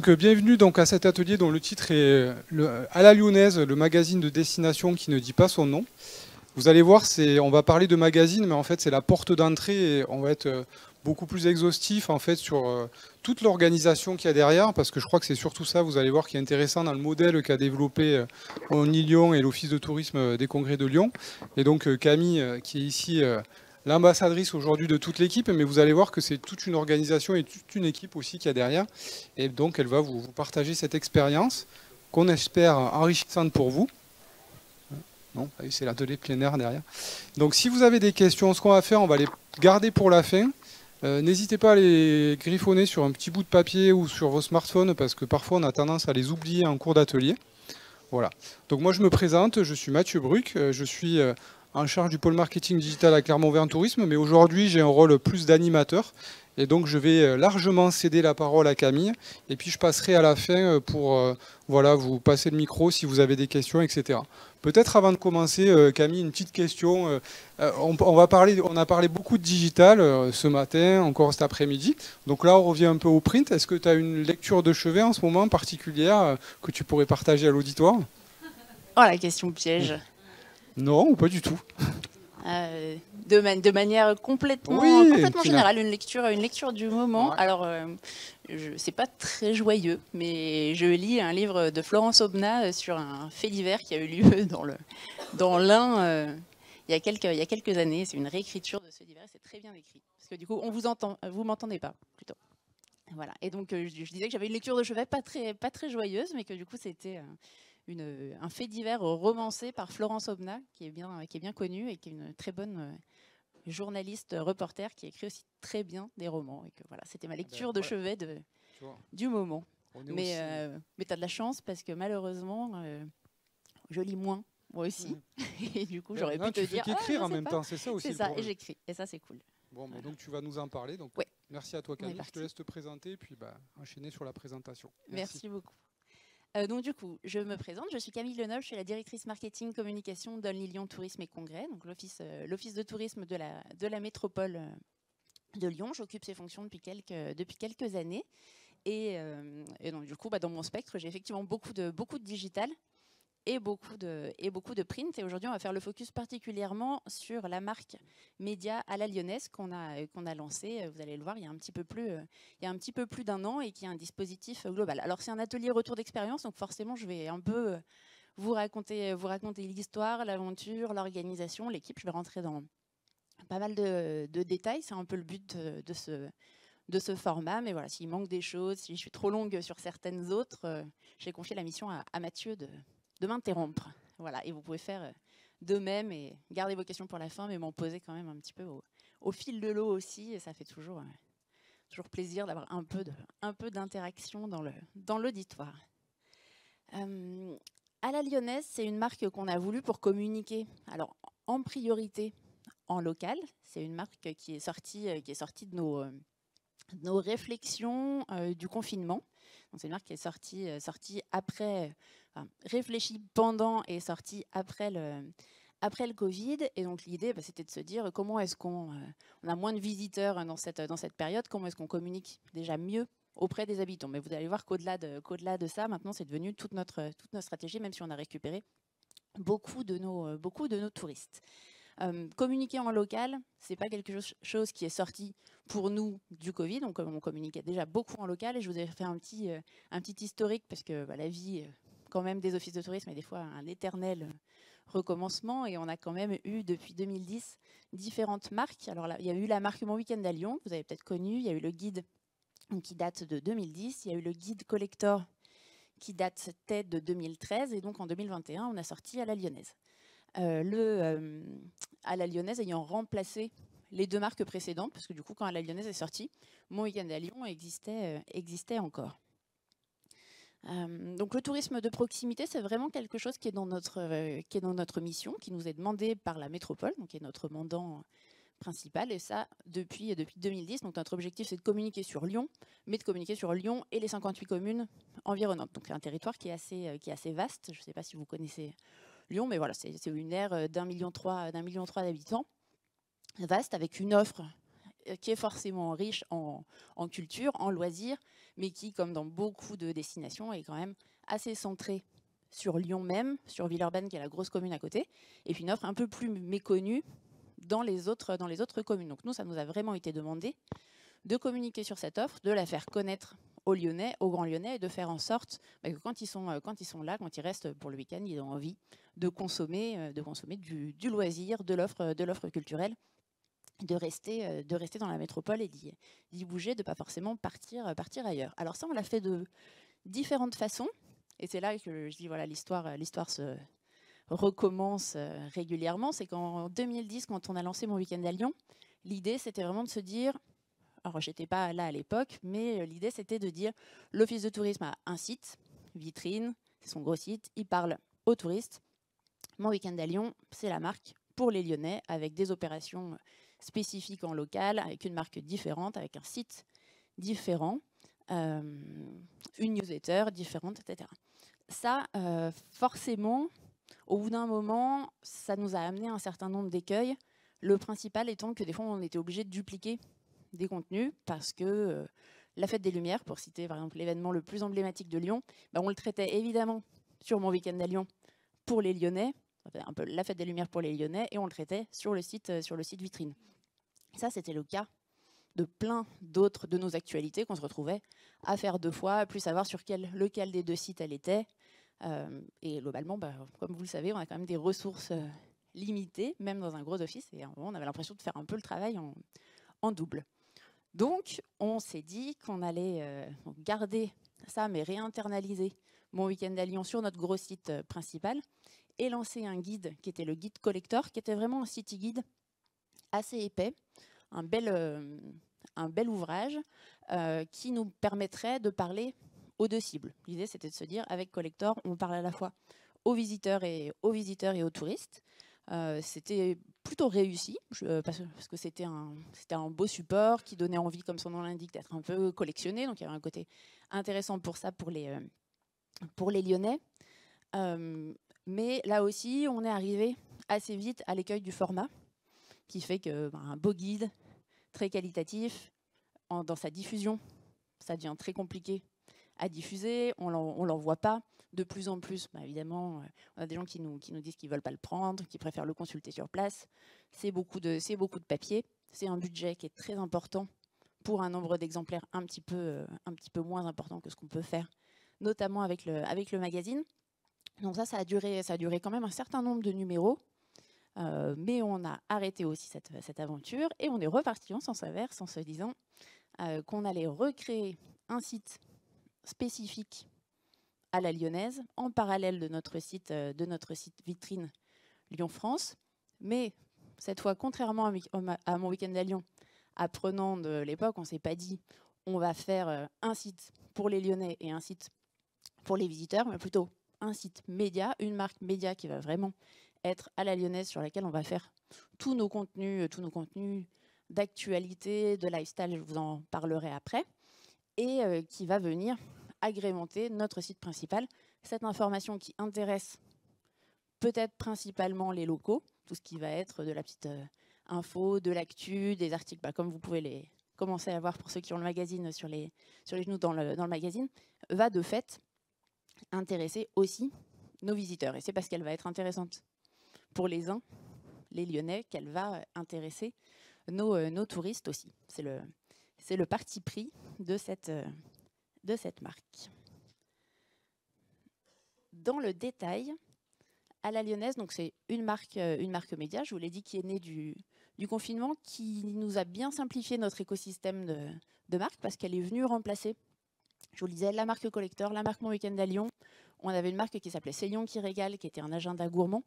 Donc bienvenue donc à cet atelier dont le titre est à la lyonnaise, le magazine de destination qui ne dit pas son nom. Vous allez voir, on va parler de magazine, mais en fait c'est la porte d'entrée et on va être beaucoup plus exhaustif en fait sur toute l'organisation qu'il y a derrière, parce que je crois que c'est surtout ça, vous allez voir, qui est intéressant dans le modèle qu'a développé ONI Lyon et l'Office de tourisme des congrès de Lyon. Et donc Camille, qui est ici l'ambassadrice aujourd'hui de toute l'équipe, mais vous allez voir que c'est toute une organisation et toute une équipe aussi qu'il y a derrière. Et donc elle va vous partager cette expérience qu'on espère enrichissante pour vous. Non, c'est l'atelier plein air derrière. Donc si vous avez des questions, ce qu'on va faire, on va les garder pour la fin. N'hésitez pas à les griffonner sur un petit bout de papier ou sur vos smartphones, parce que parfois on a tendance à les oublier en cours d'atelier. Voilà. Donc moi je me présente, je suis Mathieu Bruck, je suis en charge du pôle marketing digital à Clermont-Ferrand Tourisme, mais aujourd'hui j'ai un rôle plus d'animateur. Et donc je vais largement céder la parole à Camille, et puis je passerai à la fin pour voilà, vous passer le micro si vous avez des questions, etc. Peut-être avant de commencer, Camille, une petite question. On a parlé beaucoup de digital ce matin, encore cet après-midi. Donc là, on revient un peu au print. Est-ce que tu as une lecture de chevet en ce moment particulière que tu pourrais partager à l'auditoire? Oh, la question piège. Non, ou pas du tout. De manière complètement générale, une lecture du moment. Ouais. Alors, c'est pas très joyeux, mais je lis un livre de Florence Aubenas sur un fait divers qui a eu lieu dans l'Ain il y a quelques années. C'est une réécriture de ce divers, c'est très bien écrit. Parce que du coup, on vous entend, vous m'entendez pas, plutôt. Voilà. Et donc, je disais que j'avais une lecture de chevet pas très joyeuse, mais que du coup, c'était un fait divers romancé par Florence Aubenas, qui est bien connue et qui est une très bonne journaliste, reporter, qui écrit aussi très bien des romans. Et que voilà, c'était ma lecture de chevet du moment. Mais tu as de la chance parce que malheureusement, je lis moins, moi aussi. Et du coup, j'aurais pu te dire... Tu fais qu'écrire en même temps, c'est ça aussi. C'est ça, et j'écris. Et ça, c'est cool. Bon, voilà. Donc tu vas nous en parler. Donc, ouais. Merci à toi, Camille. Je te laisse te présenter et puis enchaîner sur la présentation. Merci beaucoup. Donc du coup, je me présente, je suis Camille Lenoble, je suis la directrice marketing communication d'ONI Lyon Tourisme et Congrès, donc l'office de tourisme de la métropole de Lyon. J'occupe ces fonctions depuis quelques années et donc du coup, dans mon spectre, j'ai effectivement beaucoup de digital et beaucoup de print. Et aujourd'hui, on va faire le focus particulièrement sur la marque média à la lyonnaise qu'on a lancée. Vous allez le voir, il y a un petit peu plus d'un an et qui est un dispositif global. Alors, c'est un atelier retour d'expérience, donc forcément, je vais un peu vous raconter l'histoire, l'aventure, l'organisation, l'équipe. Je vais rentrer dans pas mal de détails. C'est un peu le but de ce format. Mais voilà, s'il manque des choses, si je suis trop longue sur certaines autres, j'ai confié la mission à Mathieu de m'interrompre. Voilà, et vous pouvez faire de même et garder vos questions pour la fin, mais m'en poser quand même un petit peu au fil de l'eau aussi, et ça fait toujours plaisir d'avoir un peu d'interaction dans l'auditoire. À la lyonnaise, c'est une marque qu'on a voulu pour communiquer. Alors, en priorité en local, c'est une marque qui est sortie de nos réflexions du confinement. C'est une marque qui est sortie après, réfléchie pendant et sortie après le Covid. Et donc l'idée, c'était de se dire comment est-ce qu'on a moins de visiteurs dans cette période, comment est-ce qu'on communique déjà mieux auprès des habitants. Mais vous allez voir qu'au-delà de ça, maintenant, c'est devenu toute notre stratégie, même si on a récupéré beaucoup de nos touristes. Communiquer en local, c'est pas quelque chose qui est sorti pour nous du Covid. Donc, on communiquait déjà beaucoup en local et je vous ai fait un petit historique parce que la vie, quand même, des offices de tourisme est des fois un éternel recommencement et on a quand même eu depuis 2010 différentes marques. Alors là, il y a eu la marque Mon Week-end à Lyon, vous avez peut-être connu. Il y a eu le guide qui date de 2010. Il y a eu le guide collector qui datait de 2013 et donc en 2021, on a sorti à la lyonnaise. À la lyonnaise ayant remplacé les deux marques précédentes, parce que du coup, quand à la lyonnaise est sortie, Mon Week-end à Lyon existait encore. Donc le tourisme de proximité, c'est vraiment quelque chose qui est dans notre mission, qui nous est demandé par la métropole, donc qui est notre mandant principal, et ça depuis 2010. Donc notre objectif, c'est de communiquer sur Lyon, mais de communiquer sur Lyon et les 58 communes environnantes. Donc c'est un territoire qui est assez vaste. Je ne sais pas si vous connaissez Lyon, mais voilà, c'est une aire d'1,3 million d'habitants, vaste, avec une offre qui est forcément riche en culture, en loisirs, mais qui, comme dans beaucoup de destinations, est quand même assez centré sur Lyon même, sur Villeurbanne, qui est la grosse commune à côté, et puis une offre un peu plus méconnue dans les autres communes. Donc nous, ça nous a vraiment été demandé de communiquer sur cette offre, de la faire connaître aux Lyonnais, aux Grands Lyonnais, et de faire en sorte que quand ils sont là, quand ils restent pour le week-end, ils ont envie de consommer du loisir, de l'offre culturelle, de rester dans la métropole et d'y bouger, de ne pas forcément partir ailleurs. Alors ça, on l'a fait de différentes façons, et c'est là que je dis, voilà, l'histoire se recommence régulièrement. C'est qu'en 2010, quand on a lancé Mon Week-end à Lyon, l'idée, c'était vraiment de se dire, alors j'étais pas là à l'époque, mais l'idée, c'était de dire, l'Office de tourisme a un site, Vitrine, c'est son gros site, il parle aux touristes. Mon Week-end à Lyon, c'est la marque pour les Lyonnais, avec des opérations spécifiques en local, avec une marque différente, avec un site différent, une newsletter différente, etc. Ça, forcément, au bout d'un moment, ça nous a amené un certain nombre d'écueils. Le principal étant que des fois, on était obligé de dupliquer des contenus parce que la Fête des Lumières, pour citer par exemple l'événement le plus emblématique de Lyon, on le traitait évidemment sur Mon Week-end à Lyon pour les Lyonnais, un peu la Fête des Lumières pour les Lyonnais, et on le traitait sur le site Vitrine. Ça, c'était le cas de plein d'autres de nos actualités qu'on se retrouvait à faire 2 fois, plus savoir sur lequel des 2 sites elle était. Et globalement, comme vous le savez, on a quand même des ressources limitées, même dans un gros office, et à un moment, on avait l'impression de faire un peu le travail en double. Donc, on s'est dit qu'on allait garder ça, mais réinternaliser Mon Week-end à Lyon sur notre gros site principal, et lancer un guide qui était le guide collector, qui était vraiment un city guide assez épais, un bel ouvrage qui nous permettrait de parler aux 2 cibles. L'idée, c'était de se dire, avec Collector, on parle à la fois aux visiteurs et aux touristes. C'était plutôt réussi, parce que c'était un beau support qui donnait envie, comme son nom l'indique, d'être un peu collectionné. Donc il y avait un côté intéressant pour ça, pour les Lyonnais. Mais là aussi, on est arrivé assez vite à l'écueil du format, qui fait qu'un beau guide, très qualitatif, dans sa diffusion, ça devient très compliqué à diffuser, on l'envoie pas. De plus en plus, évidemment, on a des gens qui nous disent qu'ils ne veulent pas le prendre, qui préfèrent le consulter sur place. C'est beaucoup de papier, c'est un budget qui est très important pour un nombre d'exemplaires un petit peu moins important que ce qu'on peut faire, notamment avec le magazine. Donc ça a duré quand même un certain nombre de numéros. Mais on a arrêté aussi cette aventure et on est reparti en sens inverse en se disant qu'on allait recréer un site spécifique à la lyonnaise en parallèle de notre site vitrine Lyon-France. Mais cette fois, contrairement à Mon Week-end à Lyon, apprenant de l'époque, on ne s'est pas dit on va faire un site pour les Lyonnais et un site pour les visiteurs, mais plutôt un site média, une marque média qui va vraiment être à la lyonnaise, sur laquelle on va faire tous nos contenus d'actualité, de lifestyle, je vous en parlerai après, et qui va venir agrémenter notre site principal. Cette information qui intéresse peut-être principalement les locaux, tout ce qui va être de la petite info, de l'actu, des articles, comme vous pouvez les commencer à voir pour ceux qui ont le magazine sur les genoux dans le magazine, va de fait intéresser aussi nos visiteurs. Et c'est parce qu'elle va être intéressante pour les uns, les Lyonnais, qu'elle va intéresser nos touristes aussi. C'est le parti pris de cette marque. Dans le détail, à la lyonnaise, donc c'est une marque média, je vous l'ai dit, qui est née du confinement, qui nous a bien simplifié notre écosystème de marques, parce qu'elle est venue remplacer, je vous le disais, la marque Collector, la marque Mon Week-end à Lyon. On avait une marque qui s'appelait C'est Lyon qui régale, qui était un agenda gourmand.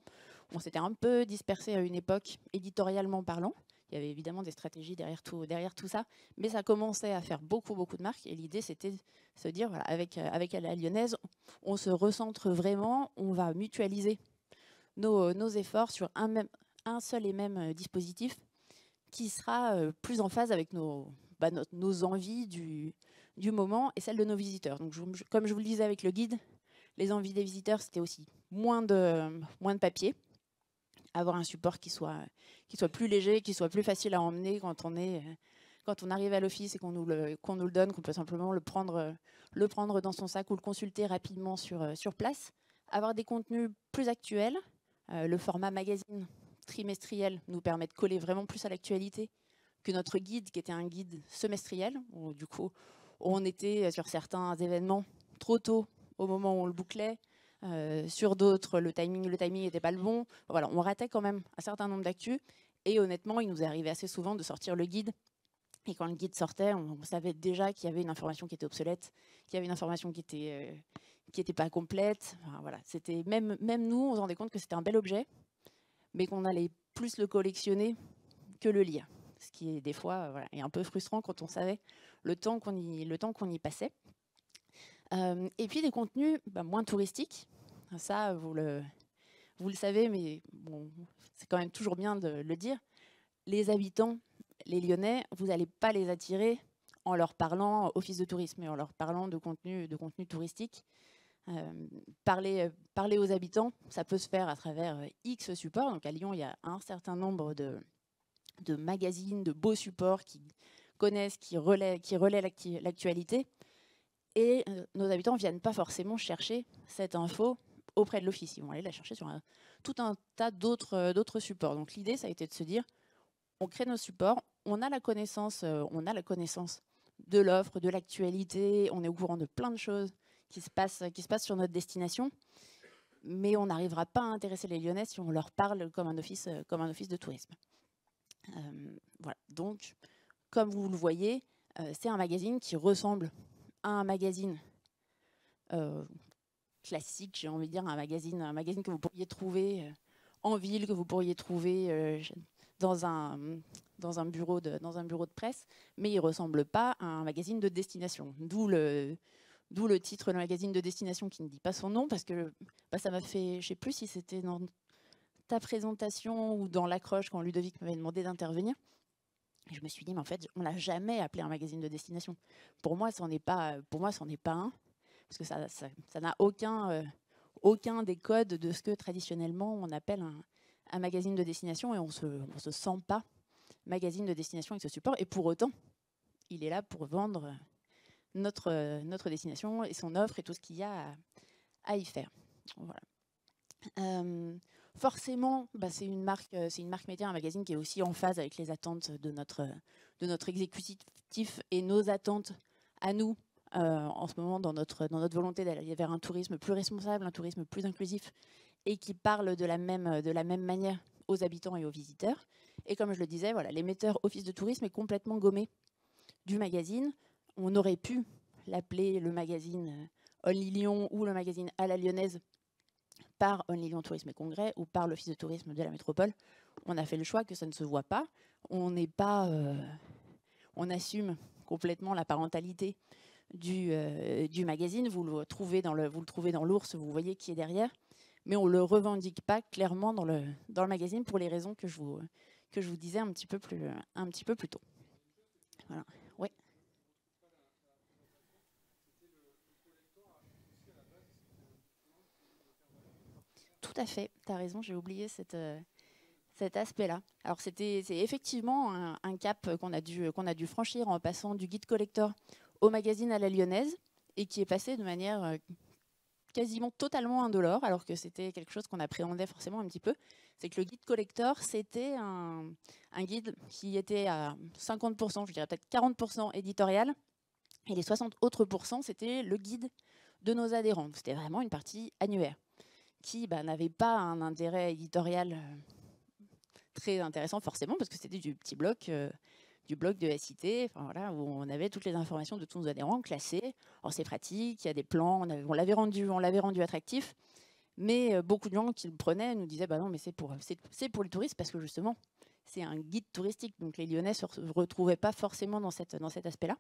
On s'était un peu dispersé à une époque, éditorialement parlant. Il y avait évidemment des stratégies derrière tout ça, mais ça commençait à faire beaucoup de marques. Et l'idée, c'était de se dire, voilà, avec la lyonnaise, on se recentre vraiment, on va mutualiser nos efforts sur un seul et même dispositif qui sera plus en phase avec nos envies du moment et celles de nos visiteurs. Donc, comme je vous le disais avec le guide, les envies des visiteurs, c'était aussi moins de papier, avoir un support qui soit plus léger, qui soit plus facile à emmener quand on est quand on arrive à l'office et qu'on nous le donne, qu'on peut simplement le prendre dans son sac ou le consulter rapidement sur place. Avoir des contenus plus actuels. Le format magazine trimestriel nous permet de coller vraiment plus à l'actualité que notre guide, qui était un guide semestriel, où du coup, on était sur certains événements trop tôt au moment où on le bouclait. Sur d'autres, le timing n'était pas le bon. Voilà, on ratait quand même un certain nombre d'actus. Et honnêtement, il nous est arrivé assez souvent de sortir le guide. Et quand le guide sortait, on savait déjà qu'il y avait une information qui était obsolète, qu'il y avait une information qui était pas complète. Enfin, voilà, c'était même nous, on se rendait compte que c'était un bel objet, mais qu'on allait plus le collectionner que le lire. Ce qui est des fois voilà, est un peu frustrant quand on savait le temps qu'on y passait. Et puis des contenus moins touristiques. Ça, vous le savez, mais bon, c'est quand même toujours bien de le dire. Les habitants, les Lyonnais, vous n'allez pas les attirer en leur parlant office de tourisme et en leur parlant de contenu touristique. Parler aux habitants, ça peut se faire à travers X supports. Donc à Lyon, il y a un certain nombre de magazines, de beaux supports qui connaissent, qui relaient l'actualité. Et nos habitants ne viennent pas forcément chercher cette info auprès de l'office. Ils vont aller la chercher sur tout un tas d'autres supports. Donc l'idée, ça a été de se dire, on crée nos supports, on a la connaissance de l'offre, de l'actualité, on est au courant de plein de choses qui se passent sur notre destination, mais on n'arrivera pas à intéresser les Lyonnais si on leur parle comme un office de tourisme. Voilà. Donc, comme vous le voyez, c'est un magazine qui ressemble à un magazine classique, j'ai envie de dire, un magazine que vous pourriez trouver en ville, que vous pourriez trouver dans un bureau de presse, mais il ne ressemble pas à un magazine de destination. D'où le titre, le magazine de destination qui ne dit pas son nom, parce que ça m'a fait, je ne sais plus si c'était dans ta présentation ou dans l'accroche quand Ludovic m'avait demandé d'intervenir. Et je me suis dit, mais en fait, on l'a jamais appelé un magazine de destination. Pour moi, c'en est pas un, parce que ça n'a aucun des codes de ce que traditionnellement on appelle un magazine de destination, et on se sent pas magazine de destination avec ce support. Et pour autant, il est là pour vendre notre destination et son offre et tout ce qu'il y a à y faire. Voilà. Forcément, c'est une marque média, un magazine qui est aussi en phase avec les attentes de notre exécutif et nos attentes à nous en ce moment dans notre volonté d'aller vers un tourisme plus responsable, un tourisme plus inclusif et qui parle de la même manière aux habitants et aux visiteurs. Et comme je le disais, voilà, l'émetteur Office de tourisme est complètement gommé du magazine. On aurait pu l'appeler le magazine Only Lyon ou le magazine à la lyonnaise par Only Lyon Tourisme et Congrès ou par l'Office de tourisme de la métropole. On a fait le choix que ça ne se voit pas. On assume complètement la parentalité du magazine. Vous le trouvez dans l'ours, vous voyez qui est derrière. Mais on ne le revendique pas clairement dans le magazine pour les raisons que je vous disais un petit peu plus tôt. Voilà. Oui. Tout à fait, tu as raison, j'ai oublié cet aspect-là. Alors c'est effectivement un cap qu'on a dû franchir en passant du guide collector au magazine à la lyonnaise et qui est passé de manière quasiment totalement indolore, alors que c'était quelque chose qu'on appréhendait forcément un petit peu. C'est que le guide collector, c'était un guide qui était à 50%, je dirais peut-être 40% éditorial, et les 60 autres pourcents, c'était le guide de nos adhérents. C'était vraiment une partie annuaire qui n'avait pas un intérêt éditorial très intéressant forcément, parce que c'était du petit bloc du blog de SIT, enfin, voilà, où on avait toutes les informations de tous nos adhérents classées. Alors c'est pratique, il y a des plans, on l'avait rendu attractif, mais beaucoup de gens qui le prenaient nous disaient bah non, mais c'est pour les touristes, parce que justement c'est un guide touristique, donc les Lyonnais ne se retrouvaient pas forcément dans cet aspect-là.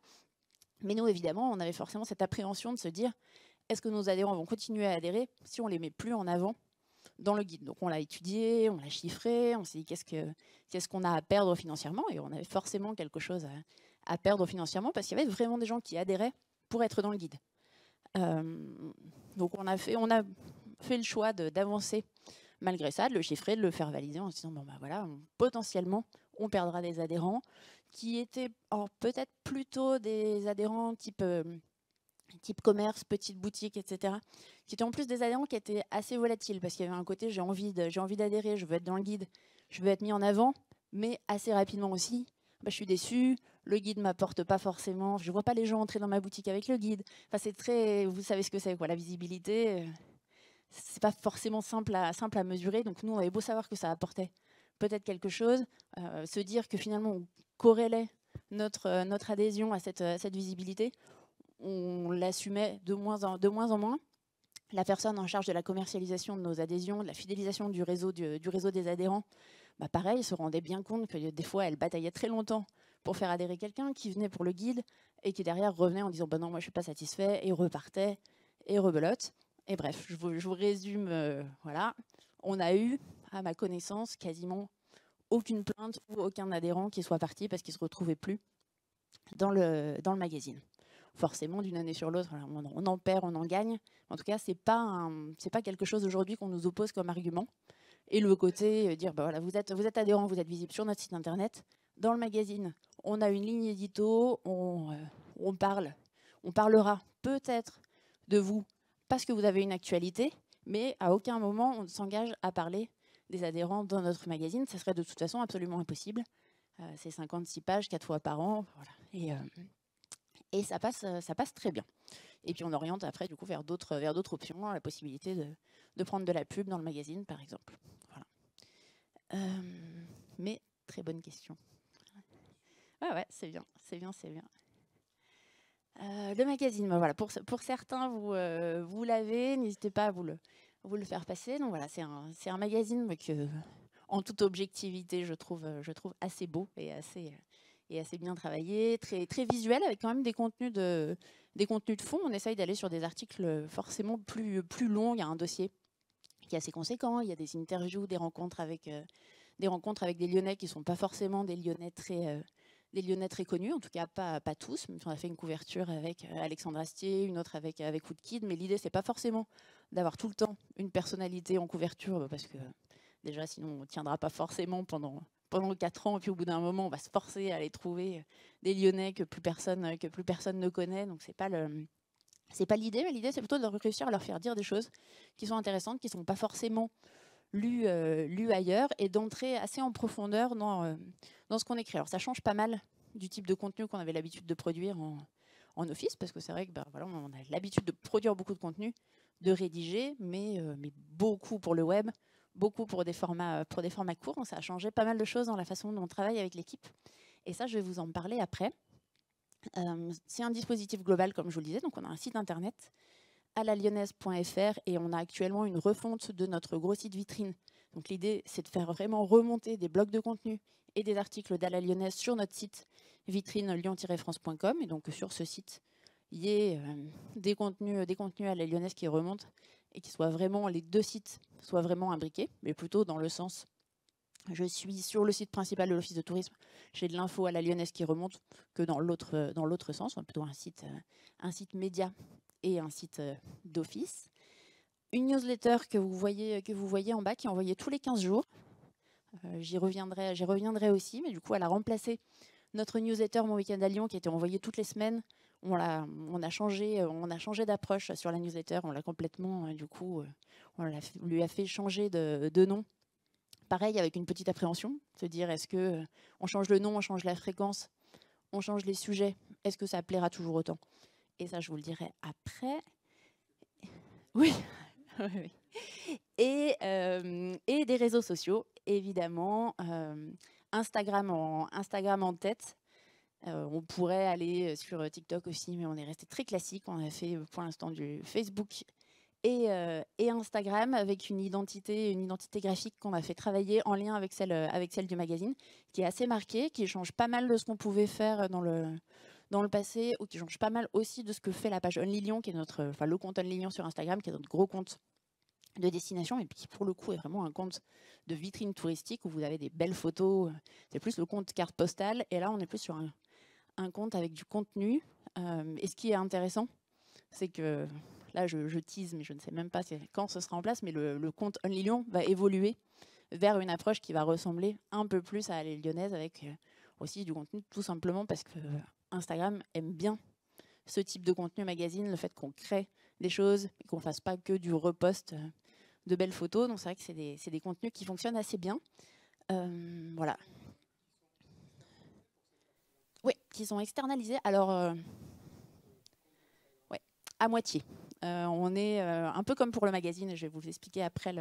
Mais nous, évidemment, on avait forcément cette appréhension de se dire est-ce que nos adhérents vont continuer à adhérer si on ne les met plus en avant dans le guide? Donc on l'a étudié, on l'a chiffré, on s'est dit qu'est-ce qu'on a à perdre financièrement, et on avait forcément quelque chose à perdre financièrement parce qu'il y avait vraiment des gens qui adhéraient pour être dans le guide. Donc on a fait le choix d'avancer malgré ça, de le chiffrer, de le faire valider en se disant bon voilà, potentiellement on perdra des adhérents qui étaient peut-être plutôt des adhérents type commerce, petite boutique, etc. Qui étaient en plus des adhérents qui étaient assez volatiles, parce qu'il y avait un côté j'ai envie d'adhérer, je veux être dans le guide, je veux être mis en avant, mais assez rapidement aussi, je suis déçue, le guide ne m'apporte pas forcément, je ne vois pas les gens entrer dans ma boutique avec le guide. Enfin, c'est très, vous savez ce que c'est, quoi, la visibilité, c'est pas forcément simple à mesurer. Donc nous, on avait beau savoir que ça apportait peut-être quelque chose, se dire que finalement on corrélait notre adhésion à cette visibilité, on l'assumait de moins en moins. La personne en charge de la commercialisation de nos adhésions, de la fidélisation du réseau des adhérents, pareil, se rendait bien compte que des fois, elle bataillait très longtemps pour faire adhérer quelqu'un qui venait pour le guide et qui derrière revenait en disant non, moi je suis pas satisfait, et repartait et rebelote. Et bref, je vous résume, voilà. On a eu, à ma connaissance, quasiment aucune plainte ou aucun adhérent qui soit parti parce qu'il ne se retrouvait plus dans le magazine. Forcément, d'une année sur l'autre, on en perd, on en gagne. En tout cas, c'est pas quelque chose aujourd'hui qu'on nous oppose comme argument. Et le côté dire, voilà, vous êtes adhérent, vous êtes visible sur notre site internet. Dans le magazine, on a une ligne édito, on parlera peut-être de vous parce que vous avez une actualité, mais à aucun moment on ne s'engage à parler des adhérents dans notre magazine. Ça serait de toute façon absolument impossible. C'est 56 pages, 4 fois par an, voilà. Et ça passe très bien. Et puis on oriente après du coup vers d'autres options, la possibilité de prendre de la pub dans le magazine par exemple. Voilà. Mais très bonne question. Ouais, c'est bien. Le magazine, voilà, pour certains vous l'avez, n'hésitez pas à vous le faire passer. Donc voilà, c'est un magazine que, en toute objectivité, je trouve assez beau et assez bien travaillé, très, très visuel, avec quand même des contenus de fond. On essaye d'aller sur des articles forcément plus longs. Il y a un dossier qui est assez conséquent. Il y a des interviews, des rencontres avec des Lyonnais qui ne sont pas forcément des Lyonnais très connus, en tout cas pas tous. On a fait une couverture avec Alexandre Astier, une autre avec Woodkid, mais l'idée, c'est pas forcément d'avoir tout le temps une personnalité en couverture, parce que déjà, sinon, on ne tiendra pas forcément pendant 4 ans, et puis au bout d'un moment, on va se forcer à aller trouver des Lyonnais que plus personne ne connaît. Donc c'est pas l'idée, mais l'idée, c'est plutôt de réussir à leur faire dire des choses qui sont intéressantes, qui ne sont pas forcément lues ailleurs, et d'entrer assez en profondeur dans ce qu'on écrit. Alors ça change pas mal du type de contenu qu'on avait l'habitude de produire en office, parce que c'est vrai que voilà, on a l'habitude de produire beaucoup de contenu, de rédiger, mais beaucoup pour le web, beaucoup pour des formats courts. Donc ça a changé pas mal de choses dans la façon dont on travaille avec l'équipe. Et ça, je vais vous en parler après. C'est un dispositif global, comme je vous le disais. Donc on a un site internet, alalyonnaise.fr, et on a actuellement une refonte de notre gros site vitrine. Donc l'idée, c'est de faire vraiment remonter des blocs de contenu et des articles d'Ala Lyonnaise sur notre site vitrine lyon-france.com. Et donc sur ce site, il y ait des contenus à la lyonnaise qui remontent, et qui soient vraiment, les deux sites soient vraiment imbriqués, mais plutôt dans le sens, je suis sur le site principal de l'Office de tourisme, j'ai de l'info à la lyonnaise qui remonte, que dans l'autre sens, plutôt un site média et un site d'office. Une newsletter que vous voyez en bas, qui est envoyée tous les 15 jours. J'y reviendrai aussi, mais du coup, elle a remplacé notre newsletter Mon Week-end à Lyon, qui était envoyée toutes les semaines. On a changé d'approche sur la newsletter. On l'a complètement, on lui a fait changer de nom. Pareil, avec une petite appréhension, se dire, est-ce que on change le nom, on change la fréquence, on change les sujets, est-ce que ça plaira toujours autant? Et ça, je vous le dirai après. Oui. Oui. Et des réseaux sociaux, évidemment. Instagram en tête. On pourrait aller sur TikTok aussi, mais on est resté très classique. On a fait pour l'instant du Facebook et Instagram, avec une identité graphique qu'on a fait travailler en lien avec celle du magazine, qui est assez marquée, qui change pas mal de ce qu'on pouvait faire dans le passé, ou qui change pas mal aussi de ce que fait la page Only Lyon, qui est le compte Only Lyon sur Instagram, qui est notre gros compte de destination, et puis qui pour le coup est vraiment un compte de vitrine touristique où vous avez des belles photos. C'est plus le compte carte postale, et là on est plus sur un compte avec du contenu. Et ce qui est intéressant, c'est que là je tease, mais je ne sais même pas quand ce sera en place, mais le compte Only Lyon va évoluer vers une approche qui va ressembler un peu plus à la lyonnaise, avec aussi du contenu tout simplement parce que Instagram aime bien ce type de contenu magazine, le fait qu'on crée des choses et qu'on ne fasse pas que du repost de belles photos. Donc c'est vrai que c'est des contenus qui fonctionnent assez bien. Voilà. Oui, qui sont externalisés. Alors, ouais, à moitié. On est un peu comme pour le magazine, je vais vous expliquer après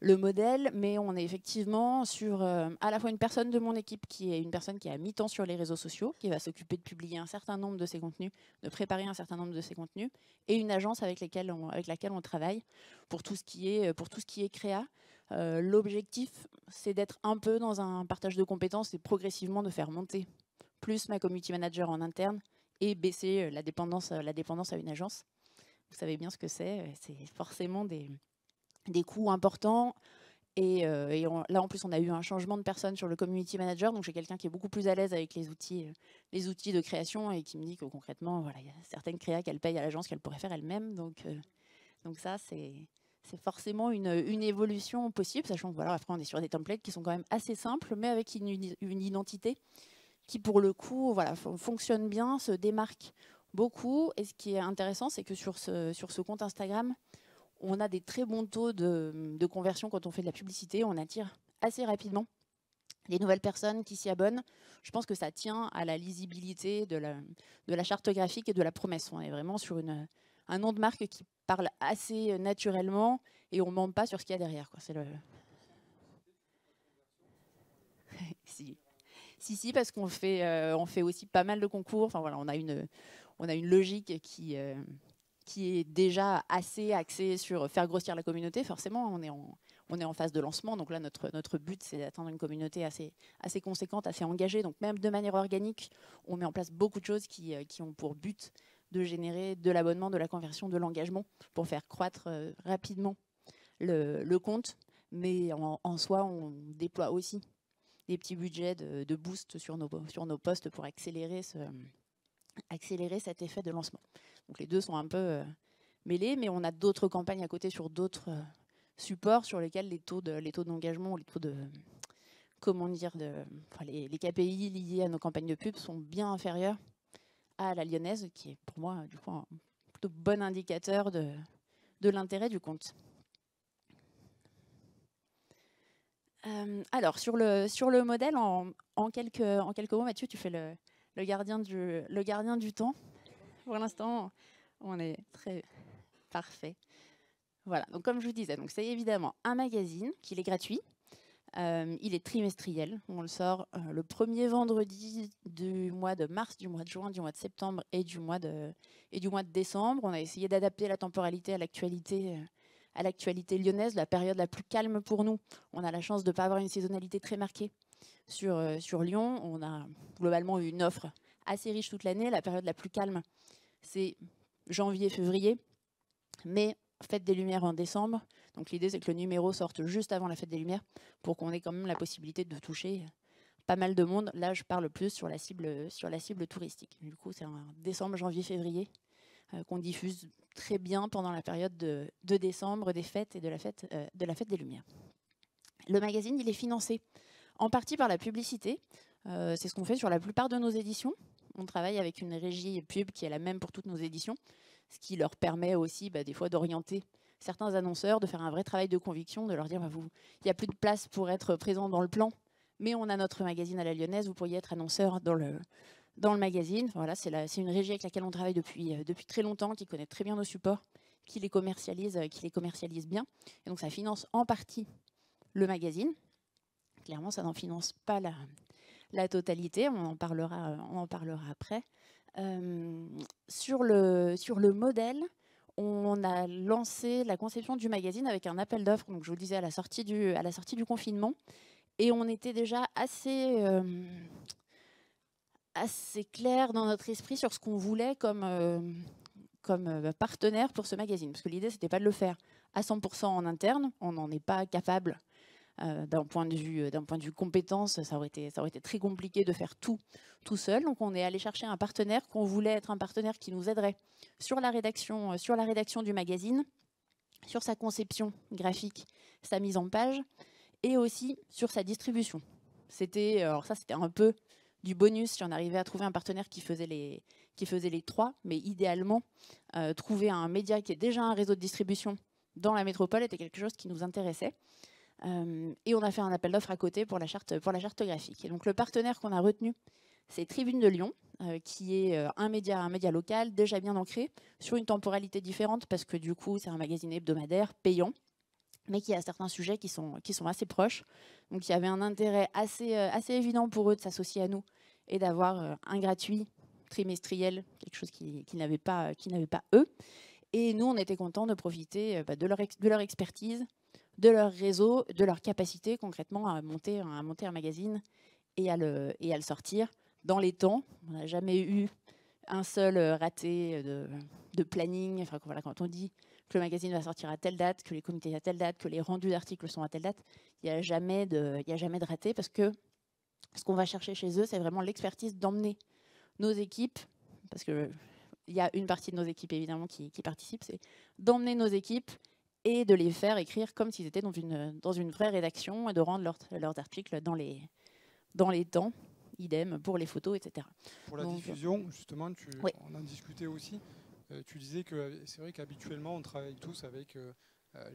le modèle, mais on est effectivement sur à la fois une personne de mon équipe qui est une personne qui est à mi-temps sur les réseaux sociaux, qui va s'occuper de publier un certain nombre de ses contenus, de préparer un certain nombre de ses contenus, et une agence avec laquelle on travaille pour tout ce qui est créa. L'objectif, c'est d'être un peu dans un partage de compétences et progressivement de faire monter plus ma community manager en interne et baisser la dépendance à une agence. Vous savez bien ce que c'est forcément des coûts importants. Et là, en plus, on a eu un changement de personne sur le community manager. Donc, j'ai quelqu'un qui est beaucoup plus à l'aise avec les outils de création et qui me dit que concrètement, voilà, il y a certaines créas qu'elle paye à l'agence qu'elle pourrait faire elle-même. Donc ça, c'est forcément une évolution possible, sachant que voilà, après, on est sur des templates qui sont quand même assez simples, mais avec une identité qui, pour le coup, voilà, fonctionne bien, se démarque beaucoup. Et ce qui est intéressant, c'est que sur ce compte Instagram, on a des très bons taux de conversion quand on fait de la publicité. On attire assez rapidement les nouvelles personnes qui s'y abonnent. Je pense que ça tient à la lisibilité de la charte graphique et de la promesse. On est vraiment sur un nom de marque qui parle assez naturellement et on ne ment pas sur ce qu'il y a derrière, quoi. C'est le... Si, parce qu'on fait aussi pas mal de concours. Enfin, voilà, on a une logique qui est déjà assez axée sur faire grossir la communauté. Forcément, on est en phase de lancement. Donc là, notre but, c'est d'atteindre une communauté assez conséquente, assez engagée. Donc même de manière organique, on met en place beaucoup de choses qui ont pour but de générer de l'abonnement, de la conversion, de l'engagement pour faire croître rapidement le compte. Mais en soi, on déploie aussi des petits budgets de boost sur nos posts pour accélérer cet effet de lancement. Donc les deux sont un peu mêlés, mais on a d'autres campagnes à côté sur d'autres supports sur lesquels les taux d'engagement, les taux de les KPI liés à nos campagnes de pub sont bien inférieurs à la lyonnaise, qui est pour moi du coup un plutôt bon indicateur de l'intérêt du compte. Alors sur le modèle, en quelques mots, Mathieu, tu fais le gardien du temps. Pour l'instant, on est très parfait. Voilà, donc comme je vous disais, c'est évidemment un magazine qui est gratuit. Il est trimestriel. On le sort le premier vendredi du mois de mars, du mois de juin, du mois de septembre et du mois de décembre. On a essayé d'adapter la temporalité à l'actualité lyonnaise, la période la plus calme pour nous. On a la chance de ne pas avoir une saisonnalité très marquée sur Lyon. On a globalement une offre assez riche toute l'année. La période la plus calme, c'est janvier-février, mais fête des Lumières en décembre. Donc l'idée, c'est que le numéro sorte juste avant la fête des Lumières pour qu'on ait quand même la possibilité de toucher pas mal de monde. Là, je parle plus sur la cible touristique. Du coup, c'est un décembre, janvier, février qu'on diffuse très bien pendant la période de décembre, des fêtes et de la fête des Lumières. Le magazine, il est financé en partie par la publicité. C'est ce qu'on fait sur la plupart de nos éditions. On travaille avec une régie pub qui est la même pour toutes nos éditions, ce qui leur permet aussi des fois d'orienter certains annonceurs, de faire un vrai travail de conviction, de leur dire il n'y a plus de place pour être présent dans le plan, mais on a notre magazine à la lyonnaise, vous pourriez être annonceur dans le magazine. Voilà, c'est une régie avec laquelle on travaille depuis très longtemps, qui connaît très bien nos supports, qui les commercialise bien. Et donc ça finance en partie le magazine. Clairement, ça n'en finance pas la totalité. On en parlera après. Sur le modèle, on a lancé la conception du magazine avec un appel d'offres. Donc, je vous le disais, à la sortie du confinement. Et on était déjà assez clair dans notre esprit sur ce qu'on voulait comme partenaire pour ce magazine. Parce que l'idée, ce n'était pas de le faire à 100% en interne. On n'en est pas capable. D'un point de vue compétence, ça aurait été très compliqué de faire tout seul. Donc on est allé chercher un partenaire qu'on voulait être un partenaire qui nous aiderait sur la rédaction du magazine, sur sa conception graphique, sa mise en page et aussi sur sa distribution. Alors ça, c'était un peu du bonus si on arrivait à trouver un partenaire qui faisait les trois, mais idéalement, trouver un média qui ait déjà un réseau de distribution dans la métropole était quelque chose qui nous intéressait. Et on a fait un appel d'offres à côté pour la charte graphique. Et donc le partenaire qu'on a retenu, c'est Tribune de Lyon, qui est un média local déjà bien ancré, sur une temporalité différente, parce que du coup, c'est un magazine hebdomadaire payant, mais qui a certains sujets qui sont assez proches. Donc il y avait un intérêt assez évident pour eux de s'associer à nous et d'avoir un gratuit trimestriel, quelque chose qu'ils n'avaient pas eux. Et nous, on était contents de profiter de leur expertise, de leur réseau, de leur capacité concrètement à monter un magazine et à le sortir dans les temps. On n'a jamais eu un seul raté de planning. Enfin, voilà, quand on dit que le magazine va sortir à telle date, que les comités à telle date, que les rendus d'articles sont à telle date, il n'y a jamais de raté, parce que ce qu'on va chercher chez eux, c'est vraiment l'expertise d'emmener nos équipes, parce qu'il y a une partie de nos équipes évidemment qui participe, c'est d'emmener nos équipes et de les faire écrire comme s'ils étaient dans une vraie rédaction, et de rendre leurs articles dans les temps. Idem pour les photos, etc. Pour la diffusion, justement, oui. On en discutait aussi. Tu disais que c'est vrai qu'habituellement, on travaille tous avec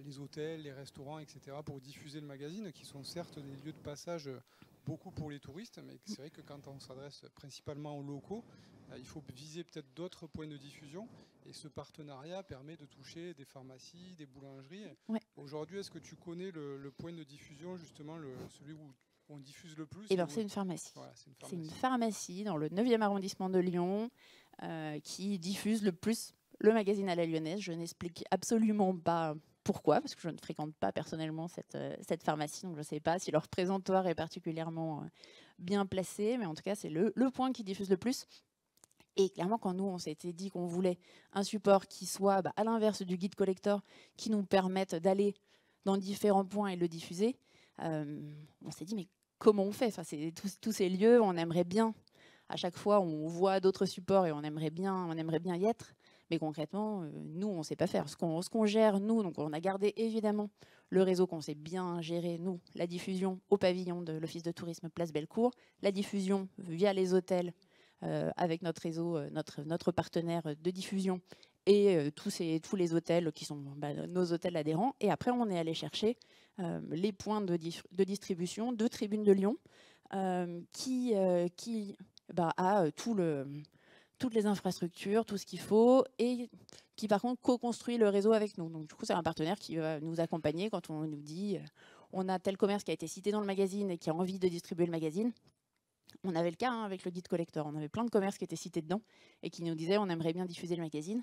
les hôtels, les restaurants, etc., pour diffuser le magazine, qui sont certes des lieux de passage beaucoup pour les touristes, mais c'est vrai que quand on s'adresse principalement aux locaux, il faut viser peut-être d'autres points de diffusion. Et ce partenariat permet de toucher des pharmacies, des boulangeries. Ouais. Aujourd'hui, est-ce que tu connais le point de diffusion, justement, celui où on diffuse le plus? Et ben, c'est une pharmacie. Voilà, c'est une pharmacie dans le 9e arrondissement de Lyon qui diffuse le plus le magazine à la lyonnaise. Je n'explique absolument pas pourquoi, parce que je ne fréquente pas personnellement cette pharmacie, donc je ne sais pas si leur présentoir est particulièrement bien placé, mais en tout cas, c'est le point qui diffuse le plus. Et clairement, quand nous, on s'était dit qu'on voulait un support qui soit à l'inverse du guide collector, qui nous permette d'aller dans différents points et le diffuser, on s'est dit, mais comment on fait? Enfin, c'est tous ces lieux, on aimerait bien. À chaque fois, on voit d'autres supports et on aimerait bien y être. Mais concrètement, nous, on ne sait pas faire. Ce qu'on gère, nous, donc on a gardé évidemment le réseau qu'on sait bien gérer, nous, la diffusion au pavillon de l'Office de tourisme Place Bellecour, la diffusion via les hôtels avec notre réseau, notre partenaire de diffusion et tous les hôtels qui sont nos hôtels adhérents. Et après, on est allé chercher les points de distribution de Tribune de Lyon qui a toutes les infrastructures, tout ce qu'il faut, et qui par contre co-construit le réseau avec nous. Donc du coup, c'est un partenaire qui va nous accompagner quand on nous dit on a tel commerce qui a été cité dans le magazine et qui a envie de distribuer le magazine. On avait le cas avec le guide collector, on avait plein de commerces qui étaient cités dedans et qui nous disaient on aimerait bien diffuser le magazine.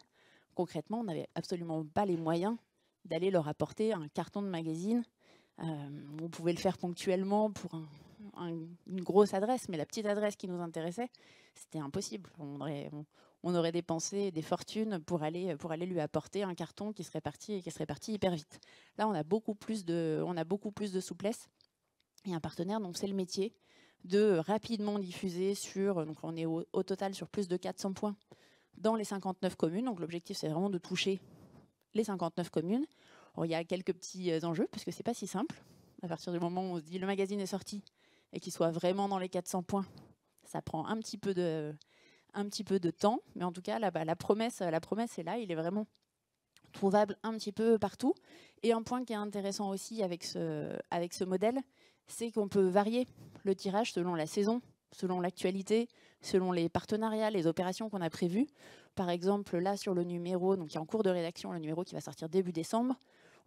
Concrètement, on n'avait absolument pas les moyens d'aller leur apporter un carton de magazine. On pouvait le faire ponctuellement pour une grosse adresse, mais la petite adresse qui nous intéressait, c'était impossible. On aurait dépensé des fortunes pour aller lui apporter un carton qui serait parti hyper vite. Là, on a beaucoup plus de souplesse. Et un partenaire, donc c'est le métier de rapidement diffuser donc on est au total sur plus de 400 points dans les 59 communes. Donc l'objectif, c'est vraiment de toucher les 59 communes. Alors, il y a quelques petits enjeux, parce que c'est pas si simple. À partir du moment où on se dit le magazine est sorti et qu'il soit vraiment dans les 400 points, ça prend un petit peu de temps. Mais en tout cas, là, la promesse est là. Il est vraiment trouvable un petit peu partout. Et un point qui est intéressant aussi avec ce modèle, c'est qu'on peut varier le tirage selon la saison, selon l'actualité, selon les partenariats, les opérations qu'on a prévues. Par exemple, là, sur le numéro, donc qui est en cours de rédaction, le numéro qui va sortir début décembre,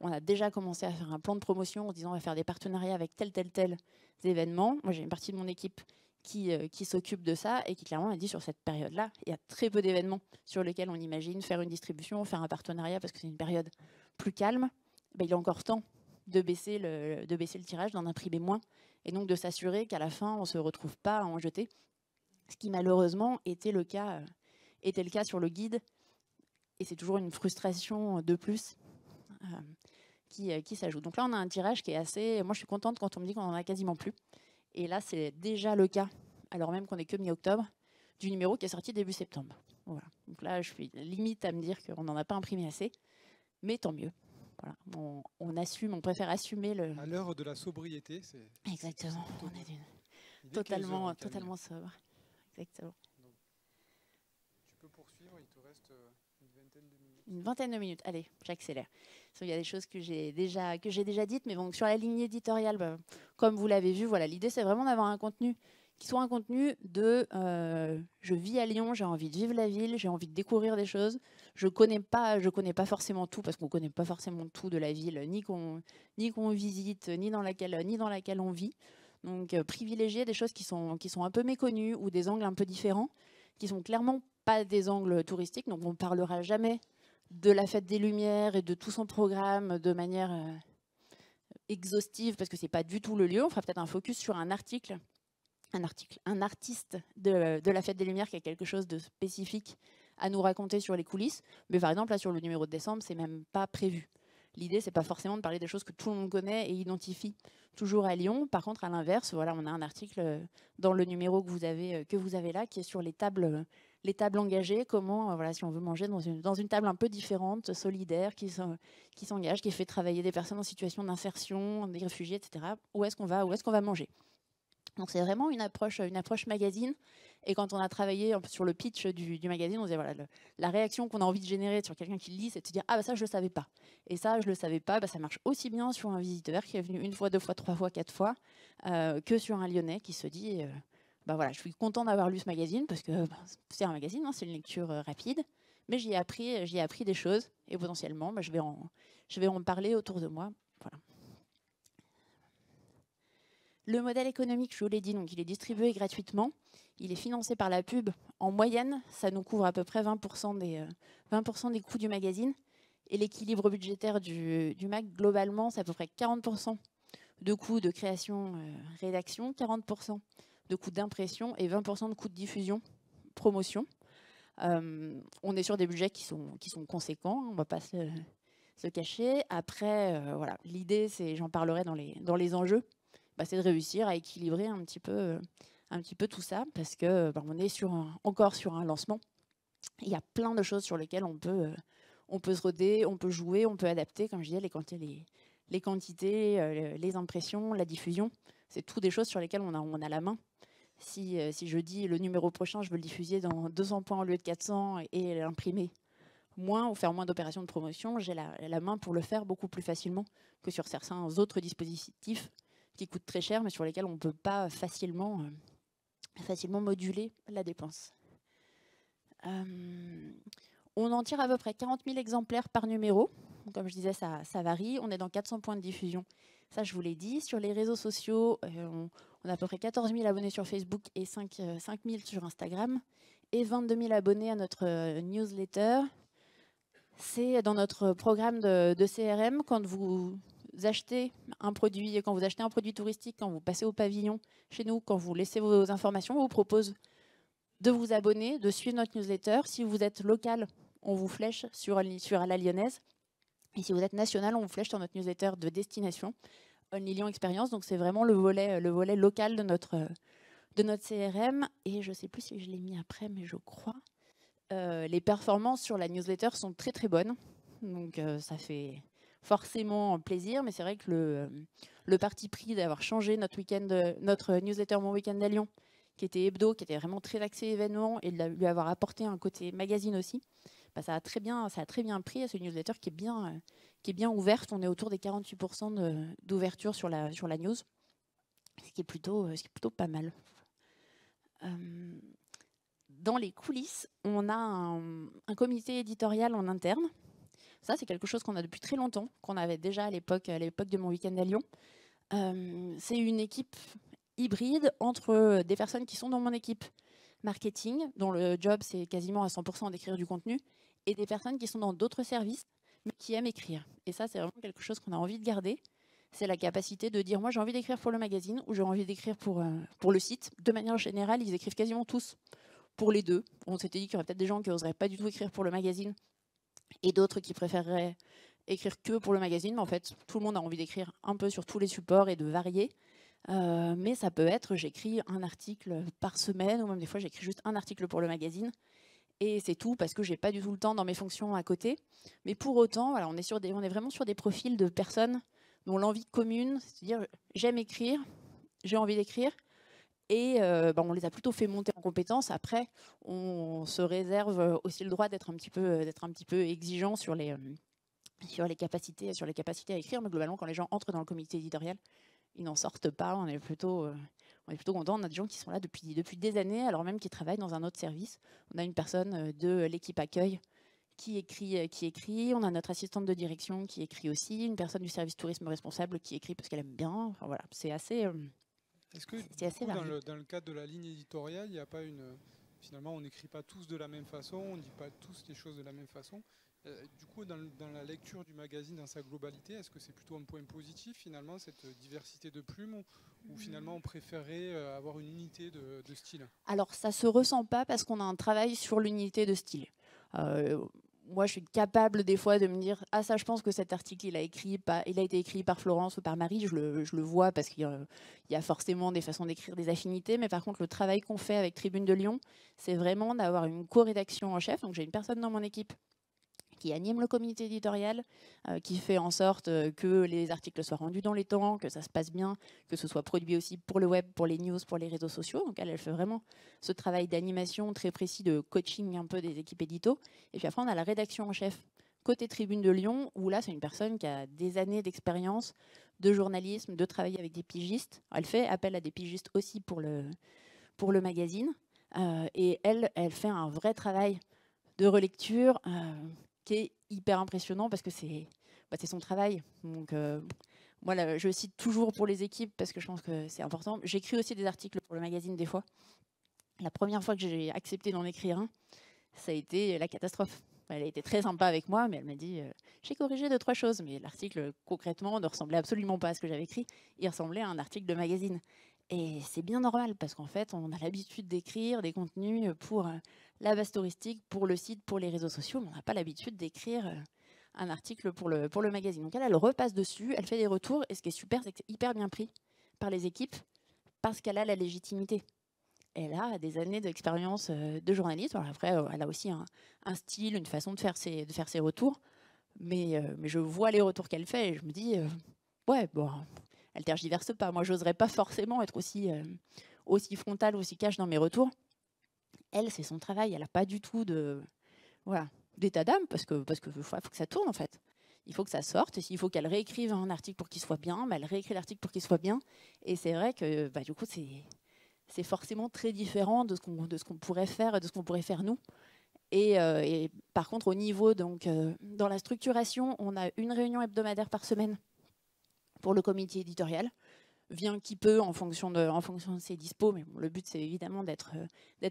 on a déjà commencé à faire un plan de promotion en disant on va faire des partenariats avec tel événement. Moi, j'ai une partie de mon équipe qui s'occupe de ça et qui clairement a dit sur cette période-là, il y a très peu d'événements sur lesquels on imagine faire une distribution, faire un partenariat parce que c'est une période plus calme. Il est encore temps de baisser le tirage, d'en imprimer moins et donc de s'assurer qu'à la fin, on ne se retrouve pas à en jeter. Ce qui malheureusement était le cas sur le guide. Et c'est toujours une frustration de plus qui s'ajoute. Donc là, on a un tirage qui est assez... Moi, je suis contente quand on me dit qu'on en a quasiment plus. Et là, c'est déjà le cas, alors même qu'on n'est que mi-octobre, du numéro qui est sorti début septembre. Voilà. Donc là, je suis limite à me dire qu'on n'en a pas imprimé assez, mais tant mieux. Voilà. On assume, on préfère assumer le... À l'heure de la sobriété, c'est... Exactement. totalement, totalement sobre. Exactement. Donc, tu peux poursuivre, il te reste une vingtaine de minutes. Une vingtaine de minutes, allez, j'accélère. Il y a des choses que j'ai déjà dites, mais bon, sur la ligne éditoriale, bah, comme vous l'avez vu, voilà, l'idée c'est vraiment d'avoir un contenu qui soit un contenu de je vis à Lyon, j'ai envie de vivre la ville, j'ai envie de découvrir des choses. Je connais pas forcément tout, parce qu'on ne connaît pas forcément tout de la ville, ni qu'on visite, ni dans laquelle on vit. Donc privilégier des choses qui sont un peu méconnues ou des angles un peu différents, qui sont clairement pas des angles touristiques. Donc on ne parlera jamais de la Fête des Lumières et de tout son programme de manière exhaustive, parce que c'est pas du tout le lieu. On fera peut-être un focus sur un artiste de la Fête des Lumières qui a quelque chose de spécifique à nous raconter sur les coulisses. Mais par exemple, là, sur le numéro de décembre, c'est même pas prévu. L'idée, c'est pas forcément de parler des choses que tout le monde connaît et identifie toujours à Lyon. Par contre, à l'inverse, voilà, on a un article dans le numéro que vous avez là, qui est sur les tables engagées. Comment, voilà, si on veut manger dans une table un peu différente, solidaire, qui s'engage, qui fait travailler des personnes en situation d'insertion, des réfugiés, etc. Où est-ce qu'on va manger? Donc c'est vraiment une approche magazine. Et quand on a travaillé un peu sur le pitch du magazine, on disait voilà, la réaction qu'on a envie de générer sur quelqu'un qui le lit, c'est de se dire ah bah ça je le savais pas. Et ça je le savais pas, bah, ça marche aussi bien sur un visiteur qui est venu une fois, deux fois, trois fois, quatre fois, que sur un Lyonnais qui se dit bah voilà, je suis content d'avoir lu ce magazine parce que bah, c'est un magazine, hein, c'est une lecture rapide, mais j'y ai appris des choses et potentiellement bah, je vais en parler autour de moi. Voilà. Le modèle économique, je vous l'ai dit, donc il est distribué gratuitement. Il est financé par la pub. En moyenne, ça nous couvre à peu près 20% des coûts du magazine. Et l'équilibre budgétaire du MAG, globalement, c'est à peu près 40% de coûts de création, rédaction, 40% de coûts d'impression et 20% de coûts de diffusion, promotion. On est sur des budgets qui sont conséquents, on ne va pas se cacher. Après, voilà, l'idée, c'est, j'en parlerai dans les enjeux, bah, c'est de réussir à équilibrer un petit peu tout ça, parce que bah, on est encore sur un lancement. Il y a plein de choses sur lesquelles on peut se roder, on peut jouer, on peut adapter, comme je disais, les quantités, les impressions, la diffusion. C'est tout des choses sur lesquelles on a la main. Si je dis le numéro prochain, je veux le diffuser dans 200 points au lieu de 400 et l'imprimer moins ou faire moins d'opérations de promotion, j'ai la main pour le faire beaucoup plus facilement que sur certains autres dispositifs qui coûtent très cher, mais sur lesquels on ne peut pas facilement moduler la dépense. On en tire à peu près 40 000 exemplaires par numéro. Comme je disais, ça varie. On est dans 400 points de diffusion. Ça, je vous l'ai dit. Sur les réseaux sociaux, on a à peu près 14 000 abonnés sur Facebook et 5 000 sur Instagram. Et 22 000 abonnés à notre newsletter. C'est dans notre programme de CRM. Quand vous achetez un produit touristique, quand vous passez au pavillon chez nous, quand vous laissez vos informations, on vous propose de vous abonner, de suivre notre newsletter. Si vous êtes local, on vous flèche sur la lyonnaise. Et si vous êtes national, on vous flèche sur notre newsletter de destination, Only Lyon Experience. Donc c'est vraiment le volet local de notre CRM. Et je ne sais plus si je l'ai mis après, mais je crois. Les performances sur la newsletter sont très très bonnes. Donc ça fait forcément plaisir, mais c'est vrai que le parti pris d'avoir changé notre newsletter Mon Week-end à Lyon, qui était hebdo, qui était vraiment très axé événement, et de lui avoir apporté un côté magazine aussi, bah ça a très bien pris à ce newsletter qui est bien ouverte. On est autour des 48% d'ouverture sur la news, ce qui est plutôt pas mal. Dans les coulisses, on a un comité éditorial en interne. Ça, c'est quelque chose qu'on a depuis très longtemps, qu'on avait déjà à l'époque de Mon Week-end à Lyon. C'est une équipe hybride entre des personnes qui sont dans mon équipe marketing, dont le job, c'est quasiment à 100% d'écrire du contenu, et des personnes qui sont dans d'autres services, mais qui aiment écrire. Et ça, c'est vraiment quelque chose qu'on a envie de garder. C'est la capacité de dire, moi, j'ai envie d'écrire pour le magazine, ou j'ai envie d'écrire pour le site. De manière générale, ils écrivent quasiment tous pour les deux. On s'était dit qu'il y aurait peut-être des gens qui n'oseraient pas du tout écrire pour le magazine et d'autres qui préféreraient écrire que pour le magazine. Mais en fait, tout le monde a envie d'écrire un peu sur tous les supports et de varier. Mais ça peut être, j'écris un article par semaine, ou même des fois, j'écris juste un article pour le magazine. Et c'est tout, parce que j'ai pas du tout le temps dans mes fonctions à côté. Mais pour autant, voilà, on est vraiment sur des profils de personnes dont l'envie commune, c'est-à-dire j'aime écrire, j'ai envie d'écrire, Et on les a plutôt fait monter en compétences. Après, on se réserve aussi le droit d'être un petit peu exigeant sur les capacités à écrire. Mais globalement, quand les gens entrent dans le comité éditorial, ils n'en sortent pas. On est plutôt contents. On a des gens qui sont là depuis des années, alors même qu'ils travaillent dans un autre service. On a une personne de l'équipe accueil qui écrit. On a notre assistante de direction qui écrit aussi. Une personne du service tourisme responsable qui écrit parce qu'elle aime bien. Enfin, voilà, c'est assez... Est-ce que c'est assez varié. dans le cadre de la ligne éditoriale, il n'y a pas finalement, on n'écrit pas tous de la même façon, on ne dit pas tous les choses de la même façon. Du coup, dans la lecture du magazine dans sa globalité, est-ce que c'est plutôt un point positif finalement, cette diversité de plumes, ou finalement on préférait avoir une unité de style? Alors, ça ne se ressent pas parce qu'on a un travail sur l'unité de style. Moi, je suis capable des fois de me dire « Ah, ça, je pense que cet article, il a été écrit par Florence ou par Marie. » Je le vois parce qu'il y a forcément des façons d'écrire, des affinités. Mais par contre, le travail qu'on fait avec Tribune de Lyon, c'est vraiment d'avoir une co-rédaction en chef. Donc, j'ai une personne dans mon équipe qui anime le comité éditorial, qui fait en sorte que les articles soient rendus dans les temps, que ça se passe bien, que ce soit produit aussi pour le web, pour les news, pour les réseaux sociaux. Donc elle fait vraiment ce travail d'animation très précis, de coaching un peu des équipes édito. Et puis après, on a la rédaction en chef côté Tribune de Lyon, où là, c'est une personne qui a des années d'expérience de journalisme, de travailler avec des pigistes. Elle fait appel à des pigistes aussi pour le magazine. Et elle fait un vrai travail de relecture qui est hyper impressionnant parce que c'est son travail. Donc, moi, là, je cite toujours pour les équipes parce que je pense que c'est important. J'écris aussi des articles pour le magazine des fois. La première fois que j'ai accepté d'en écrire un, ça a été la catastrophe. Elle a été très sympa avec moi, mais elle m'a dit j'ai corrigé 2-3 choses. Mais l'article, concrètement, ne ressemblait absolument pas à ce que j'avais écrit. Il ressemblait à un article de magazine. Et c'est bien normal, parce qu'en fait, on a l'habitude d'écrire des contenus pour la base touristique, pour le site, pour les réseaux sociaux, mais on n'a pas l'habitude d'écrire un article pour le magazine. Donc elle repasse dessus, elle fait des retours, et ce qui est super, c'est que c'est hyper bien pris par les équipes, parce qu'elle a la légitimité. Elle a des années d'expérience de journaliste. Alors après, elle a aussi un style, une façon de faire ses retours. Mais je vois les retours qu'elle fait et je me dis, ouais, bon, elle tergiverse pas. Moi, j'oserais pas forcément être aussi frontale, aussi cash dans mes retours. Elle, c'est son travail. Elle n'a pas du tout d'état d'âme parce que faut que ça tourne en fait. Il faut que ça sorte. Et s'il faut qu'elle réécrive un article pour qu'il soit bien, elle réécrit l'article pour qu'il soit bien. Et c'est vrai que du coup, c'est forcément très différent de ce qu'on pourrait faire nous. Et par contre, au niveau, dans la structuration, on a une réunion hebdomadaire par semaine pour le comité éditorial. Vient qui peut en fonction de ses dispos, mais bon, le but, c'est évidemment d'être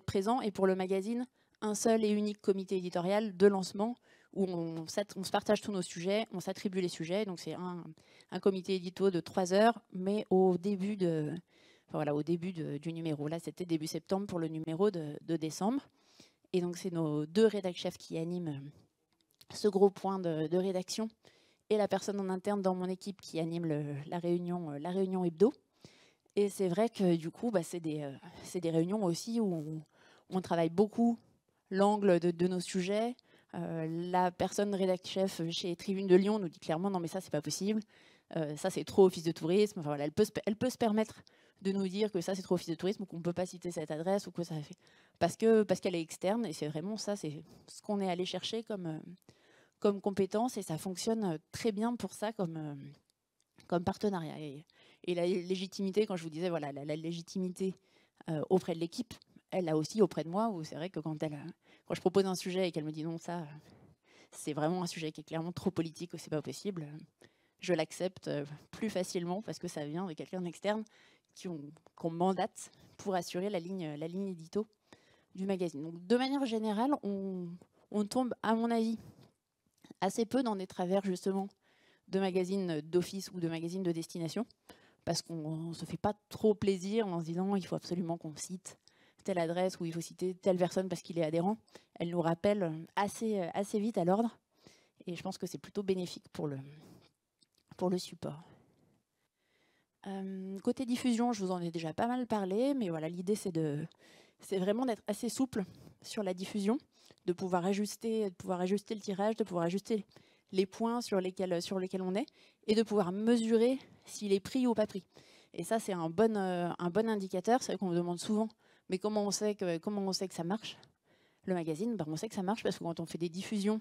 présent. Et pour le magazine, un seul et unique comité éditorial de lancement où on se partage tous nos sujets, on s'attribue les sujets. Donc c'est un comité édito de 3 heures, mais au début du numéro. Là, c'était début septembre pour le numéro de décembre. Et donc, c'est nos 2 rédac-chefs qui animent ce gros point de rédaction et la personne en interne dans mon équipe qui anime la réunion hebdo. Et c'est vrai que du coup, c'est des réunions aussi où on travaille beaucoup l'angle de nos sujets. La personne rédac-chef chez Tribune de Lyon nous dit clairement « Non, mais ça, c'est pas possible. Ça, c'est trop office de tourisme. » Enfin, voilà, elle peut se permettre de nous dire que ça, c'est trop office de tourisme ou qu'on ne peut pas citer cette adresse ou que ça fait... Parce qu'elle est externe. Et c'est vraiment ça, c'est ce qu'on est allé chercher comme compétence. Et ça fonctionne très bien pour ça comme partenariat. Et la légitimité, quand je vous disais, voilà, la légitimité auprès de l'équipe, elle l'a aussi auprès de moi, où c'est vrai que quand je propose un sujet et qu'elle me dit non, ça, c'est vraiment un sujet qui est clairement trop politique ou c'est pas possible, je l'accepte plus facilement parce que ça vient de quelqu'un d'externe qu'on mandate pour assurer la ligne édito du magazine. Donc, de manière générale, on tombe, à mon avis, assez peu dans des travers justement de magazines d'office ou de magazines de destination, parce qu'on ne se fait pas trop plaisir en se disant il faut absolument qu'on cite telle adresse ou il faut citer telle personne parce qu'il est adhérent. Elle nous rappelle assez vite à l'ordre et je pense que c'est plutôt bénéfique pour le support. Côté diffusion, je vous en ai déjà pas mal parlé, mais voilà, l'idée c'est vraiment d'être assez souple sur la diffusion, de pouvoir ajuster le tirage, de pouvoir ajuster les points sur lesquels on est et de pouvoir mesurer s'il est pris ou pas pris. Et ça, c'est un bon indicateur. C'est vrai qu'on me demande souvent, mais comment on sait que ça marche? Le magazine, on sait que ça marche parce que quand on fait des diffusions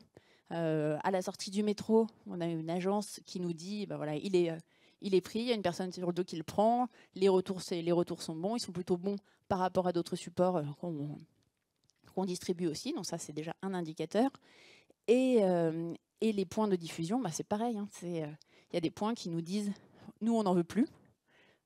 à la sortie du métro, on a une agence qui nous dit, voilà, il est pris, il y a une personne sur le dos qui le prend, les retours sont bons, ils sont plutôt bons par rapport à d'autres supports qu'on distribue aussi, donc ça c'est déjà un indicateur. Et les points de diffusion, c'est pareil, hein, il y a des points qui nous disent, nous on n'en veut plus,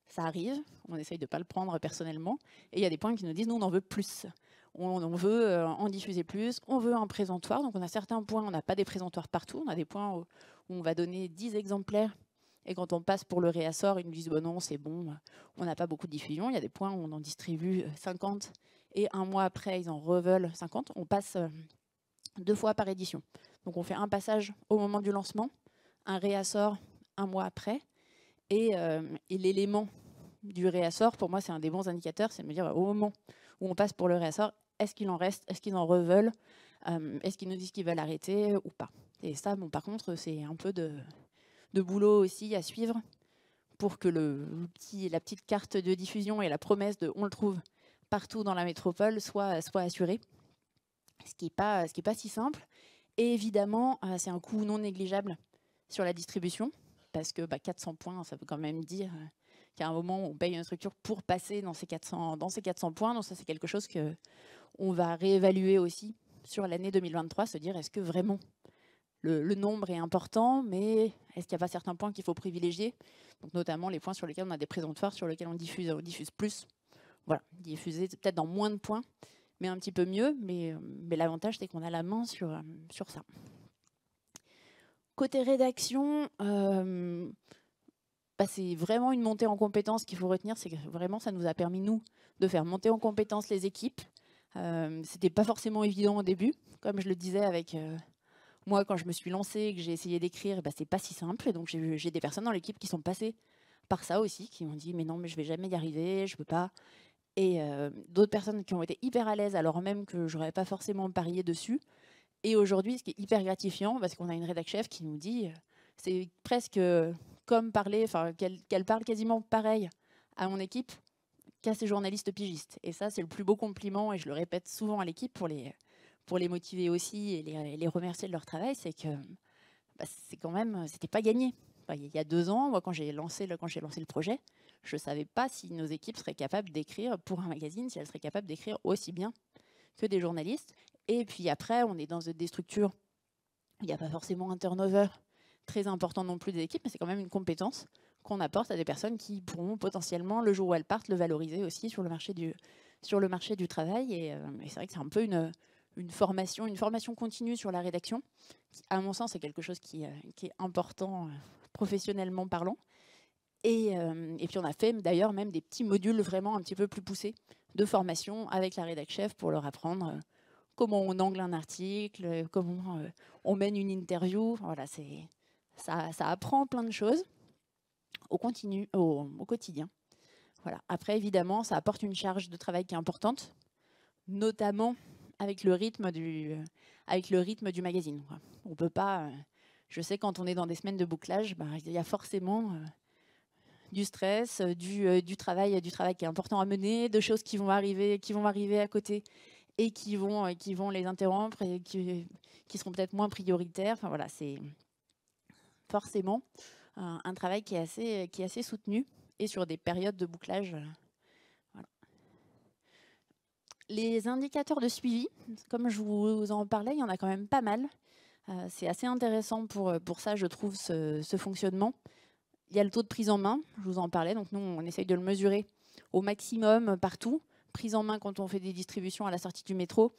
ça arrive, on essaye de ne pas le prendre personnellement, et il y a des points qui nous disent, nous on en veut plus. On veut en diffuser plus, on veut un présentoir. Donc on a certains points, on n'a pas des présentoirs partout. On a des points où on va donner 10 exemplaires. Et quand on passe pour le réassort, ils nous disent non, c'est bon, on n'a pas beaucoup de diffusion. Il y a des points où on en distribue 50 et un mois après, ils en reveulent 50. On passe 2 fois par édition. Donc on fait un passage au moment du lancement, un réassort un mois après. Et l'élément du réassort, pour moi, c'est un des bons indicateurs. C'est de me dire au moment où on passe pour le réassort, est-ce qu'il en reste, est-ce qu'ils en reveulent, est-ce qu'ils nous disent qu'ils veulent arrêter ou pas. Et ça, par contre, c'est un peu de boulot aussi à suivre pour que la petite carte de diffusion et la promesse de on le trouve partout dans la métropole soit assurée. Ce qui n'est pas si simple. Et évidemment, c'est un coût non négligeable sur la distribution parce que 400 points, ça veut quand même dire qu'à un moment, on paye une structure pour passer dans ces 400 points. Donc ça, c'est quelque chose qu'on va réévaluer aussi sur l'année 2023, se dire est-ce que vraiment le nombre est important, mais est-ce qu'il n'y a pas certains points qu'il faut privilégier? Donc notamment les points sur lesquels on a des présentoirs, sur lesquels on diffuse plus. Voilà, diffuser peut-être dans moins de points, mais un petit peu mieux. Mais l'avantage, c'est qu'on a la main sur ça. Côté rédaction, c'est vraiment une montée en compétences qu'il faut retenir. C'est que vraiment, ça nous a permis, nous, de faire monter en compétences les équipes. C'était pas forcément évident au début. Comme je le disais avec moi, quand je me suis lancée et que j'ai essayé d'écrire, c'est pas si simple. Et donc, j'ai des personnes dans l'équipe qui sont passées par ça aussi, qui m'ont dit « mais non, mais je vais jamais y arriver, je peux pas ». Et d'autres personnes qui ont été hyper à l'aise, alors même que j'aurais pas forcément parié dessus. Et aujourd'hui, ce qui est hyper gratifiant, parce qu'on a une rédac chef qui nous dit, c'est presque comme parler, qu'elle parle quasiment pareil à mon équipe qu'à ses journalistes pigistes. Et ça, c'est le plus beau compliment, et je le répète souvent à l'équipe pour les motiver aussi et les remercier de leur travail, c'est que c'est quand même, c'était pas gagné. Il y a 2 ans, moi, quand j'ai lancé le projet, je ne savais pas si nos équipes seraient capables d'écrire pour un magazine, si elles seraient capables d'écrire aussi bien que des journalistes. Et puis après, on est dans des structures où il n'y a pas forcément un turnover très important non plus des équipes, mais c'est quand même une compétence qu'on apporte à des personnes qui pourront potentiellement, le jour où elles partent, le valoriser aussi sur le marché du travail. Et c'est vrai que c'est un peu une formation continue sur la rédaction, qui, à mon sens, est quelque chose qui est important professionnellement parlant. Et puis on a fait d'ailleurs même des petits modules vraiment un petit peu plus poussés de formation avec la rédac chef pour leur apprendre comment on angle un article, comment on mène une interview. Voilà, ça apprend plein de choses au quotidien. Voilà. Après, évidemment, ça apporte une charge de travail qui est importante, notamment avec le rythme du magazine. On peut pas. Je sais, quand on est dans des semaines de bouclage, il y a forcément du stress, du travail qui est important à mener, de choses qui vont arriver à côté et qui vont les interrompre et qui seront peut-être moins prioritaires. Enfin voilà, c'est forcément un travail qui est assez soutenu et sur des périodes de bouclage. Voilà. Les indicateurs de suivi, comme je vous en parlais, il y en a quand même pas mal. C'est assez intéressant pour ça, je trouve, ce fonctionnement. Il y a le taux de prise en main, je vous en parlais, donc nous on essaye de le mesurer au maximum partout. Prise en main quand on fait des distributions à la sortie du métro,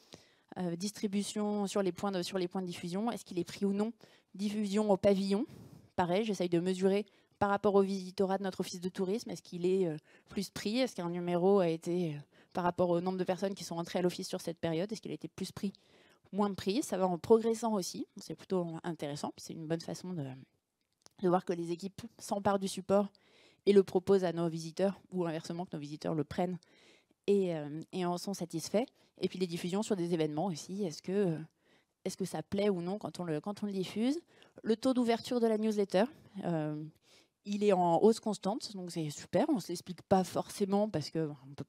distribution sur les points de diffusion, est-ce qu'il est pris ou non, diffusion au pavillon, pareil, j'essaye de mesurer par rapport au visitorat de notre office de tourisme, est-ce qu'il est plus pris, est-ce qu'un numéro a été, par rapport au nombre de personnes qui sont entrées à l'office sur cette période, est-ce qu'il a été plus pris, moins pris, ça va en progressant aussi, c'est plutôt intéressant, c'est une bonne façon de voir que les équipes s'emparent du support et le proposent à nos visiteurs, ou inversement, que nos visiteurs le prennent et en sont satisfaits. Et puis les diffusions sur des événements aussi, est-ce que ça plaît ou non quand on le diffuse. Le taux d'ouverture de la newsletter, il est en hausse constante, donc c'est super. On ne se l'explique pas forcément parce qu'on ne peut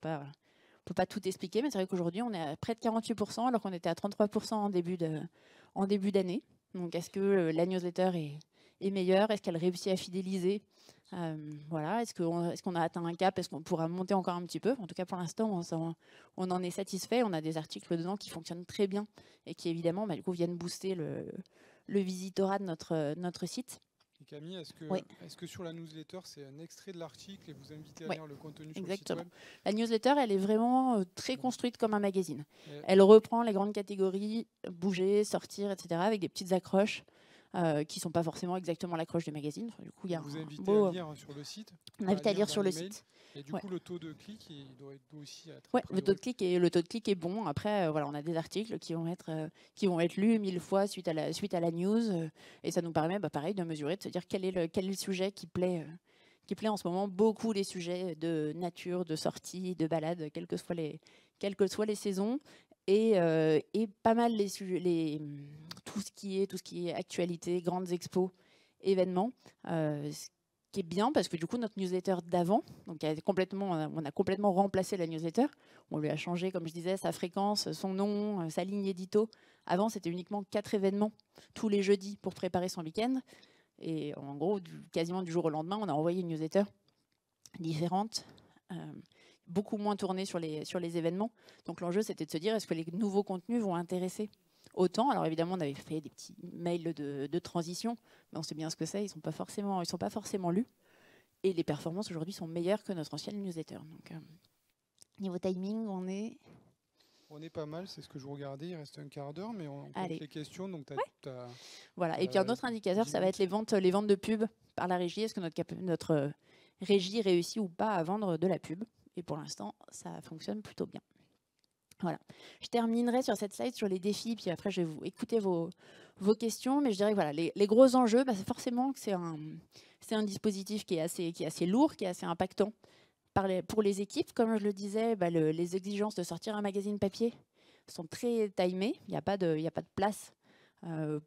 pas tout expliquer, mais c'est vrai qu'aujourd'hui, on est à près de 48%, alors qu'on était à 33% en début d'année. Donc, est-ce que la newsletter est meilleure? Est-ce qu'elle réussit à fidéliser? Voilà. Est-ce qu'on a atteint un cap? Est-ce qu'on pourra monter encore un petit peu? En tout cas, pour l'instant, on en est satisfait. On a des articles dedans qui fonctionnent très bien et qui, évidemment, du coup, viennent booster le visitorat de notre site. Et Camille, Oui. est-ce que sur la newsletter, c'est un extrait de l'article et vous invitez à Ouais, lire le contenu sur exactement. le site web? La newsletter, elle est vraiment très construite comme un magazine. Et Elle reprend les grandes catégories, bouger, sortir, etc., avec des petites accroches qui ne sont pas forcément exactement l'accroche du magazine. Du coup, il y a vous invitez beau, à lire sur le site? on invite à lire dans sur le l'email. site. Et du Ouais. coup, le taux de clic, il doit être aussi être Ouais, le taux de clic est bon. Après, voilà, on a des articles qui vont être lus 1000 fois suite à la news, et ça nous permet, pareil, de mesurer, de se dire quel est le sujet qui plaît en ce moment. Beaucoup les sujets de nature, de sortie, de balade, quelles que soient les saisons, et pas mal les sujets, tout ce qui est actualité, grandes expos, événements. Ce qui est bien parce que du coup notre newsletter d'avant, donc on a complètement remplacé la newsletter. On lui a changé, comme je disais, sa fréquence, son nom, sa ligne édito. Avant, c'était uniquement 4 événements tous les jeudis pour préparer son week-end. Et en gros, quasiment du jour au lendemain, on a envoyé une newsletter différente, beaucoup moins tournée sur les événements. Donc l'enjeu, c'était de se dire, est-ce que les nouveaux contenus vont intéresser autant? Alors évidemment, on avait fait des petits mails de transition, mais on sait bien ce que c'est, ils ne sont pas forcément lus. Et les performances aujourd'hui sont meilleures que notre ancienne newsletter. Donc, niveau timing, on est... On est pas mal, c'est ce que je regardais, il reste un quart d'heure, mais on compte Allez. les questions, donc Voilà. Et puis un autre indicateur, ça va être les ventes de pub par la régie. Est-ce que notre régie réussit ou pas à vendre de la pub? Et pour l'instant, ça fonctionne plutôt bien. Voilà. Je terminerai sur cette slide sur les défis, puis après je vais vous écouter vos questions, mais je dirais que voilà, les gros enjeux, c'est forcément que c'est un dispositif qui est assez lourd, qui est assez impactant pour les équipes. Comme je le disais, les exigences de sortir un magazine papier sont très timées, il n'y a pas de place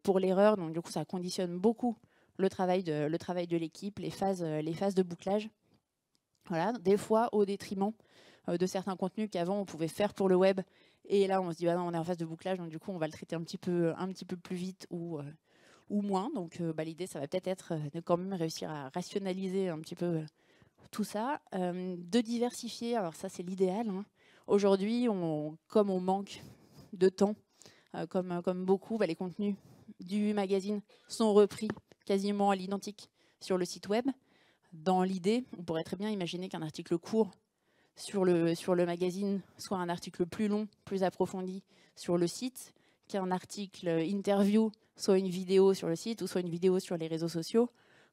pour l'erreur, donc du coup ça conditionne beaucoup le travail de l'équipe, les phases de bouclage. Voilà, des fois au détriment de certains contenus qu'avant on pouvait faire pour le web, et là on se dit non, on est en phase de bouclage, donc du coup on va le traiter un petit peu plus vite ou moins. Donc l'idée, ça va peut-être être de quand même réussir à rationaliser un petit peu tout ça, de diversifier. Alors ça, c'est l'idéal, hein. Aujourd'hui, comme on manque de temps, comme beaucoup, les contenus du magazine sont repris quasiment à l'identique sur le site web. Dans l'idée, on pourrait très bien imaginer qu'un article court sur le magazine soit un article plus long, plus approfondi sur le site, qu'un article interview soit une vidéo sur le site ou soit une vidéo sur les réseaux sociaux.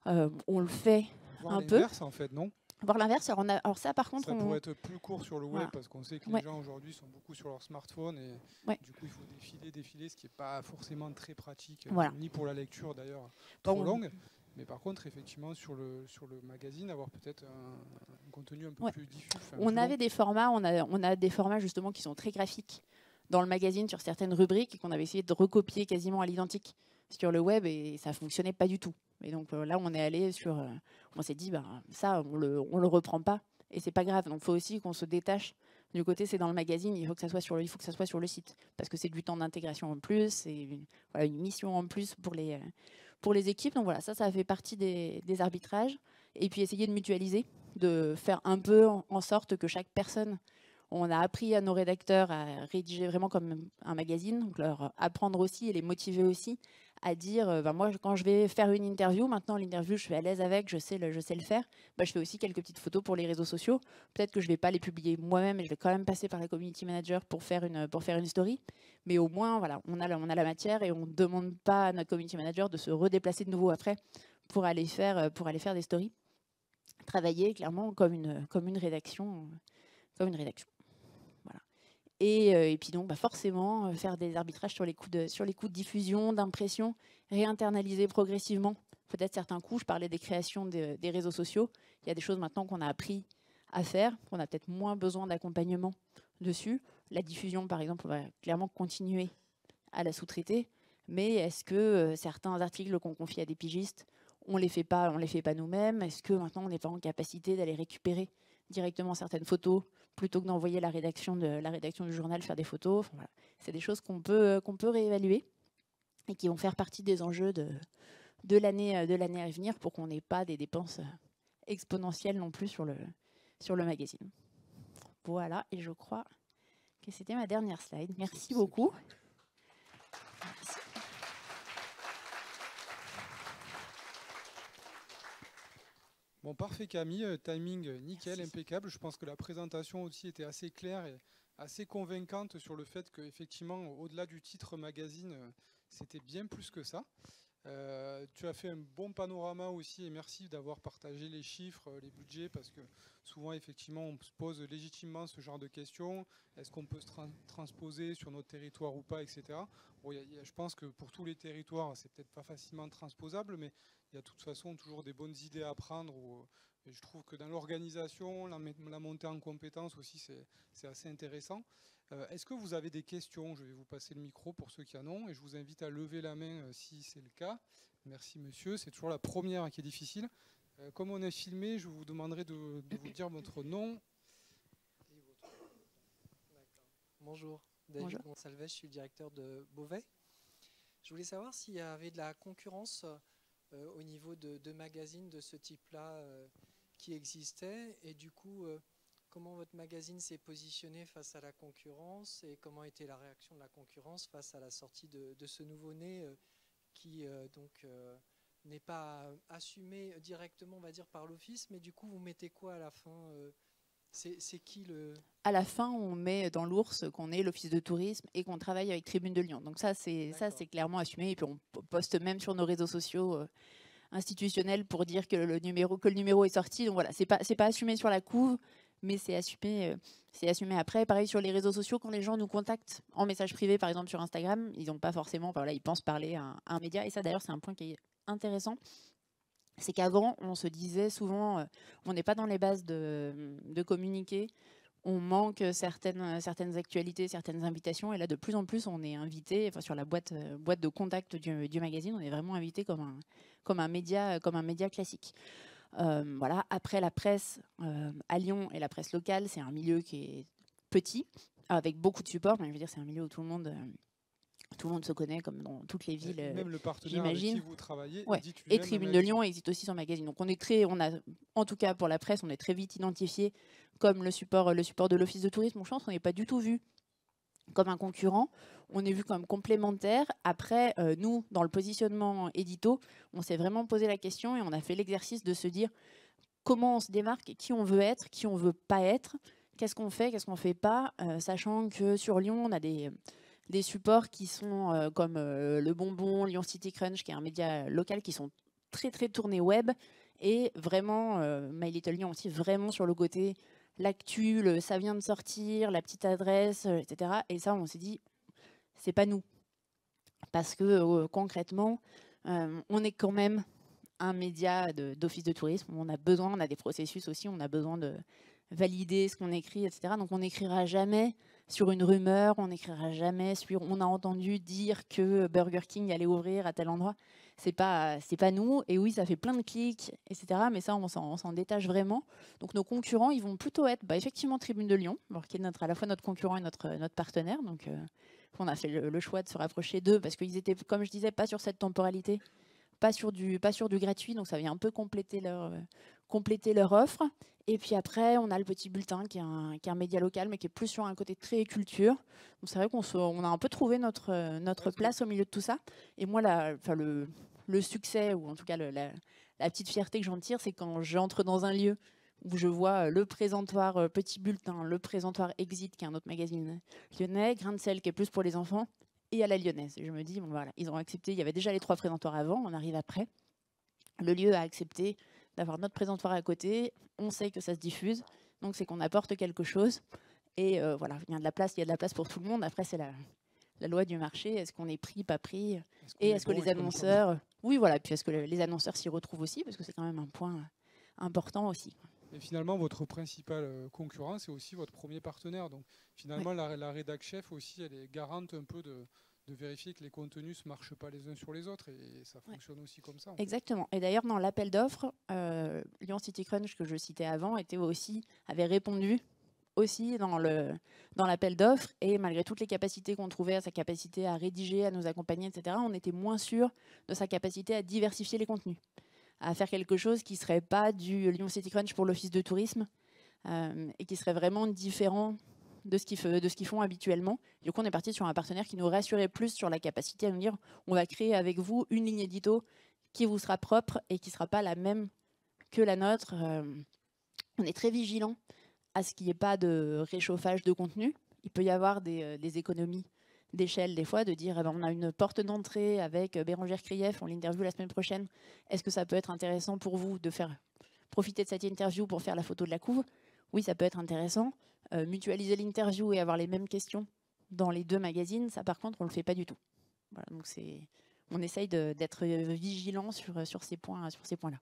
On le fait un peu. L'inverse, en fait, non? Voir l'inverse. Alors ça, par contre, ça pourrait être plus court sur le web, voilà, parce qu'on sait que ouais, les gens aujourd'hui sont beaucoup sur leur smartphone et ouais, du coup il faut défiler, ce qui n'est pas forcément très pratique, voilà, ni pour la lecture d'ailleurs trop longue. Mais par contre, effectivement, sur le magazine, avoir peut-être un contenu un peu plus diffus. On avait des formats, on a des formats justement qui sont très graphiques dans le magazine sur certaines rubriques et qu'on avait essayé de recopier quasiment à l'identique sur le web, et ça fonctionnait pas du tout. Et donc là, on est allé on s'est dit, ça, on le reprend pas, et c'est pas grave. Donc il faut aussi qu'on se détache du côté, c'est dans le magazine, il faut que ça soit sur le site, parce que c'est du temps d'intégration en plus, c'est une mission en plus pour les équipes. Donc voilà, ça fait partie des arbitrages. Et puis essayer de mutualiser, de faire un peu en sorte que chaque personne, on a appris à nos rédacteurs à rédiger vraiment comme un magazine, donc leur apprendre aussi et les motiver aussi à dire, moi quand je vais faire une interview, maintenant l'interview je suis à l'aise avec, je sais le faire, je fais aussi quelques petites photos pour les réseaux sociaux. Peut-être que je ne vais pas les publier moi-même, et je vais quand même passer par la community manager pour faire une story, mais au moins voilà, on a la matière, et on ne demande pas à notre community manager de se redéplacer de nouveau après pour aller faire des stories. Travailler clairement comme une rédaction. Voilà. Et puis donc forcément faire des arbitrages sur les coûts de diffusion, d'impression, réinternaliser progressivement peut-être certains coûts. Je parlais des créations des réseaux sociaux. Il y a des choses maintenant qu'on a appris à faire, qu'on a peut-être moins besoin d'accompagnement dessus. La diffusion, par exemple, on va clairement continuer à la sous-traiter. Mais est-ce que certains articles qu'on confie à des pigistes, on les fait pas nous-mêmes? Est-ce que maintenant on n'est pas en capacité d'aller récupérer directement certaines photos plutôt que d'envoyer la rédaction du journal faire des photos? Enfin, voilà. C'est des choses qu'on peut réévaluer et qui vont faire partie des enjeux de l'année à venir pour qu'on n'ait pas des dépenses exponentielles non plus sur le magazine. Voilà, et je crois que c'était ma dernière slide. Merci beaucoup. Merci. Bon, parfait Camille, timing nickel, Merci. impeccable. Je pense que la présentation aussi était assez claire et assez convaincante sur le fait qu'effectivement, au-delà du titre magazine, c'était bien plus que ça. Tu as fait un bon panorama aussi et merci d'avoir partagé les chiffres, les budgets, parce que souvent effectivement on se pose légitimement ce genre de questions. Est-ce qu'on peut se transposer sur notre territoire ou pas, etc. Bon, je pense que pour tous les territoires c'est peut-être pas facilement transposable, mais il y a de toute façon toujours des bonnes idées à prendre. Et je trouve que dans l'organisation, la montée en compétences aussi c'est assez intéressant. Est-ce que vous avez des questions? Je vais vous passer le micro pour ceux qui en ont et je vous invite à lever la main si c'est le cas. Merci monsieur, c'est toujours la première qui est difficile. Comme on est filmé, je vous demanderai de vous dire votre nom. Et votre... Bonjour, David Bonjour. Gonsalves, je suis le directeur de Beauvais. Je voulais savoir s'il y avait de la concurrence au niveau de magazines de ce type-là qui existaient et du coup comment votre magazine s'est positionné face à la concurrence et comment était la réaction de la concurrence face à la sortie de ce nouveau-né qui n'est pas assumé directement, on va dire, par l'office, mais du coup, vous mettez quoi à la fin c'est qui le... À la fin, on met dans l'ours qu'on est l'office de tourisme et qu'on travaille avec Tribune de Lyon. Donc ça, c'est clairement assumé. Et puis on poste même sur nos réseaux sociaux institutionnels pour dire que le numéro est sorti. Donc voilà, c'est pas assumé sur la couve, mais c'est assumé après. Pareil sur les réseaux sociaux, quand les gens nous contactent en message privé, par exemple sur Instagram, ils n'ont pas forcément, enfin, voilà, ils pensent parler à un média. Et ça, d'ailleurs, c'est un point qui est intéressant. C'est qu'avant, on se disait souvent, on n'est pas dans les bases de communiquer, on manque certaines actualités, certaines invitations, et là, de plus en plus, on est invité, enfin, sur la boîte de contact du magazine, on est vraiment invité comme un média classique. Voilà. Après, la presse à Lyon et la presse locale, c'est un milieu qui est petit, avec beaucoup de support. Mais je veux dire, c'est un milieu où tout le monde se connaît, comme dans toutes les villes, même le partenaire avec qui vous travaillez ouais. édite Et lui-même Tribune un de magazine. Lyon existe aussi son magazine. Donc en tout cas pour la presse, on est très vite identifié comme le support de l'Office de tourisme. Je pense qu'on n'est pas du tout vu comme un concurrent, on est vu comme complémentaire. Après, nous, dans le positionnement édito, on s'est vraiment posé la question et on a fait l'exercice de se dire comment on se démarque, qui on veut être, qui on veut pas être, qu'est-ce qu'on fait, qu'est-ce qu'on fait pas, sachant que sur Lyon, on a des supports qui sont comme Le Bonbon, Lyon City Crunch, qui est un média local, qui sont très très tournés web, et vraiment My Little Lyon aussi, vraiment sur le côté l'actu, ça vient de sortir, la petite adresse, etc. Et ça, on s'est dit, c'est pas nous. Parce que concrètement, on est quand même un média d'office de tourisme. On a des processus aussi, on a besoin de valider ce qu'on écrit, etc. Donc on n'écrira jamais sur une rumeur, on n'écrira jamais sur on a entendu dire que Burger King allait ouvrir à tel endroit. C'est pas nous. Et oui, ça fait plein de clics, etc. Mais ça, on s'en détache vraiment. Donc nos concurrents, ils vont plutôt être effectivement Tribune de Lyon, qui est à la fois notre concurrent et notre partenaire. Donc on a fait le choix de se rapprocher d'eux parce qu'ils étaient, comme je disais, pas sur cette temporalité. Pas sur du gratuit, donc ça vient un peu compléter leur offre. Et puis après, on a le Petit Bulletin, qui est un média local, mais qui est plus sur un côté très culture. Donc c'est vrai qu'on a un peu trouvé notre place au milieu de tout ça. Et moi, le succès, ou en tout cas la petite fierté que j'en tire, c'est quand j'entre dans un lieu où je vois le présentoir Petit Bulletin, le présentoir Exit, qui est un autre magazine lyonnais, Grain de sel, qui est plus pour les enfants, et à la lyonnaise. Et je me dis, bon voilà, ils ont accepté, il y avait déjà les 3 présentoirs avant, on arrive après. Le lieu a accepté d'avoir notre présentoir à côté, on sait que ça se diffuse, donc c'est qu'on apporte quelque chose. Et voilà, il y a de la place pour tout le monde. Après, c'est la loi du marché, est-ce qu'on est pris, pas pris, et est-ce que les annonceurs... Oui, voilà, puis est-ce que les annonceurs s'y retrouvent aussi, parce que c'est quand même un point important aussi. Et finalement, votre principal concurrent, c'est aussi votre premier partenaire. Donc finalement, la rédac chef aussi, elle est garante un peu de de vérifier que les contenus ne se marchent pas les uns sur les autres, et ça fonctionne aussi comme ça. Exactement. Et d'ailleurs, dans l'appel d'offres, Lyon City Crunch, que je citais avant, avait répondu aussi dans l'appel d'offres, et malgré toutes les capacités qu'on trouvait, à sa capacité à rédiger, à nous accompagner, etc., on était moins sûr de sa capacité à diversifier les contenus, à faire quelque chose qui ne serait pas du Lyon City Crunch pour l'office de tourisme, et qui serait vraiment différent de ce qu'ils font habituellement. Du coup, on est parti sur un partenaire qui nous rassurait plus sur la capacité à nous dire on va créer avec vous une ligne édito qui vous sera propre et qui ne sera pas la même que la nôtre. On est très vigilant à ce qu'il n'y ait pas de réchauffage de contenu. Il peut y avoir des économies d'échelle des fois, de dire on a une porte d'entrée avec Bérangère Krief, on l'interview la semaine prochaine. Est-ce que ça peut être intéressant pour vous de faire profiter de cette interview pour faire la photo de la couve? Oui, ça peut être intéressant. Mutualiser l'interview et avoir les mêmes questions dans les deux magazines, ça par contre, on ne le fait pas du tout. Voilà, donc on essaye d'être vigilant sur ces points-là.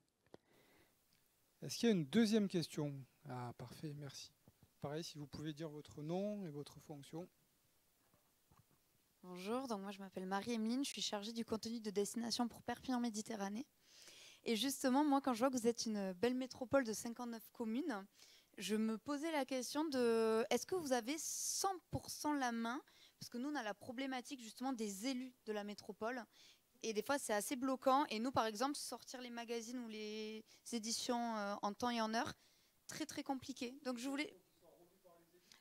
Est-ce qu'il y a une deuxième question? Ah, parfait, merci. Pareil, si vous pouvez dire votre nom et votre fonction. Bonjour, donc moi je m'appelle Marie-Emeline, je suis chargée du contenu de destination pour Perpignan Méditerranée. Et justement, moi quand je vois que vous êtes une belle métropole de 59 communes, je me posais la question de est-ce que vous avez 100% la main? Parce que nous on a la problématique justement des élus de la métropole. Et des fois c'est assez bloquant. Et nous par exemple, sortir les magazines ou les éditions en temps et en heure, très très compliqué. Donc je voulais...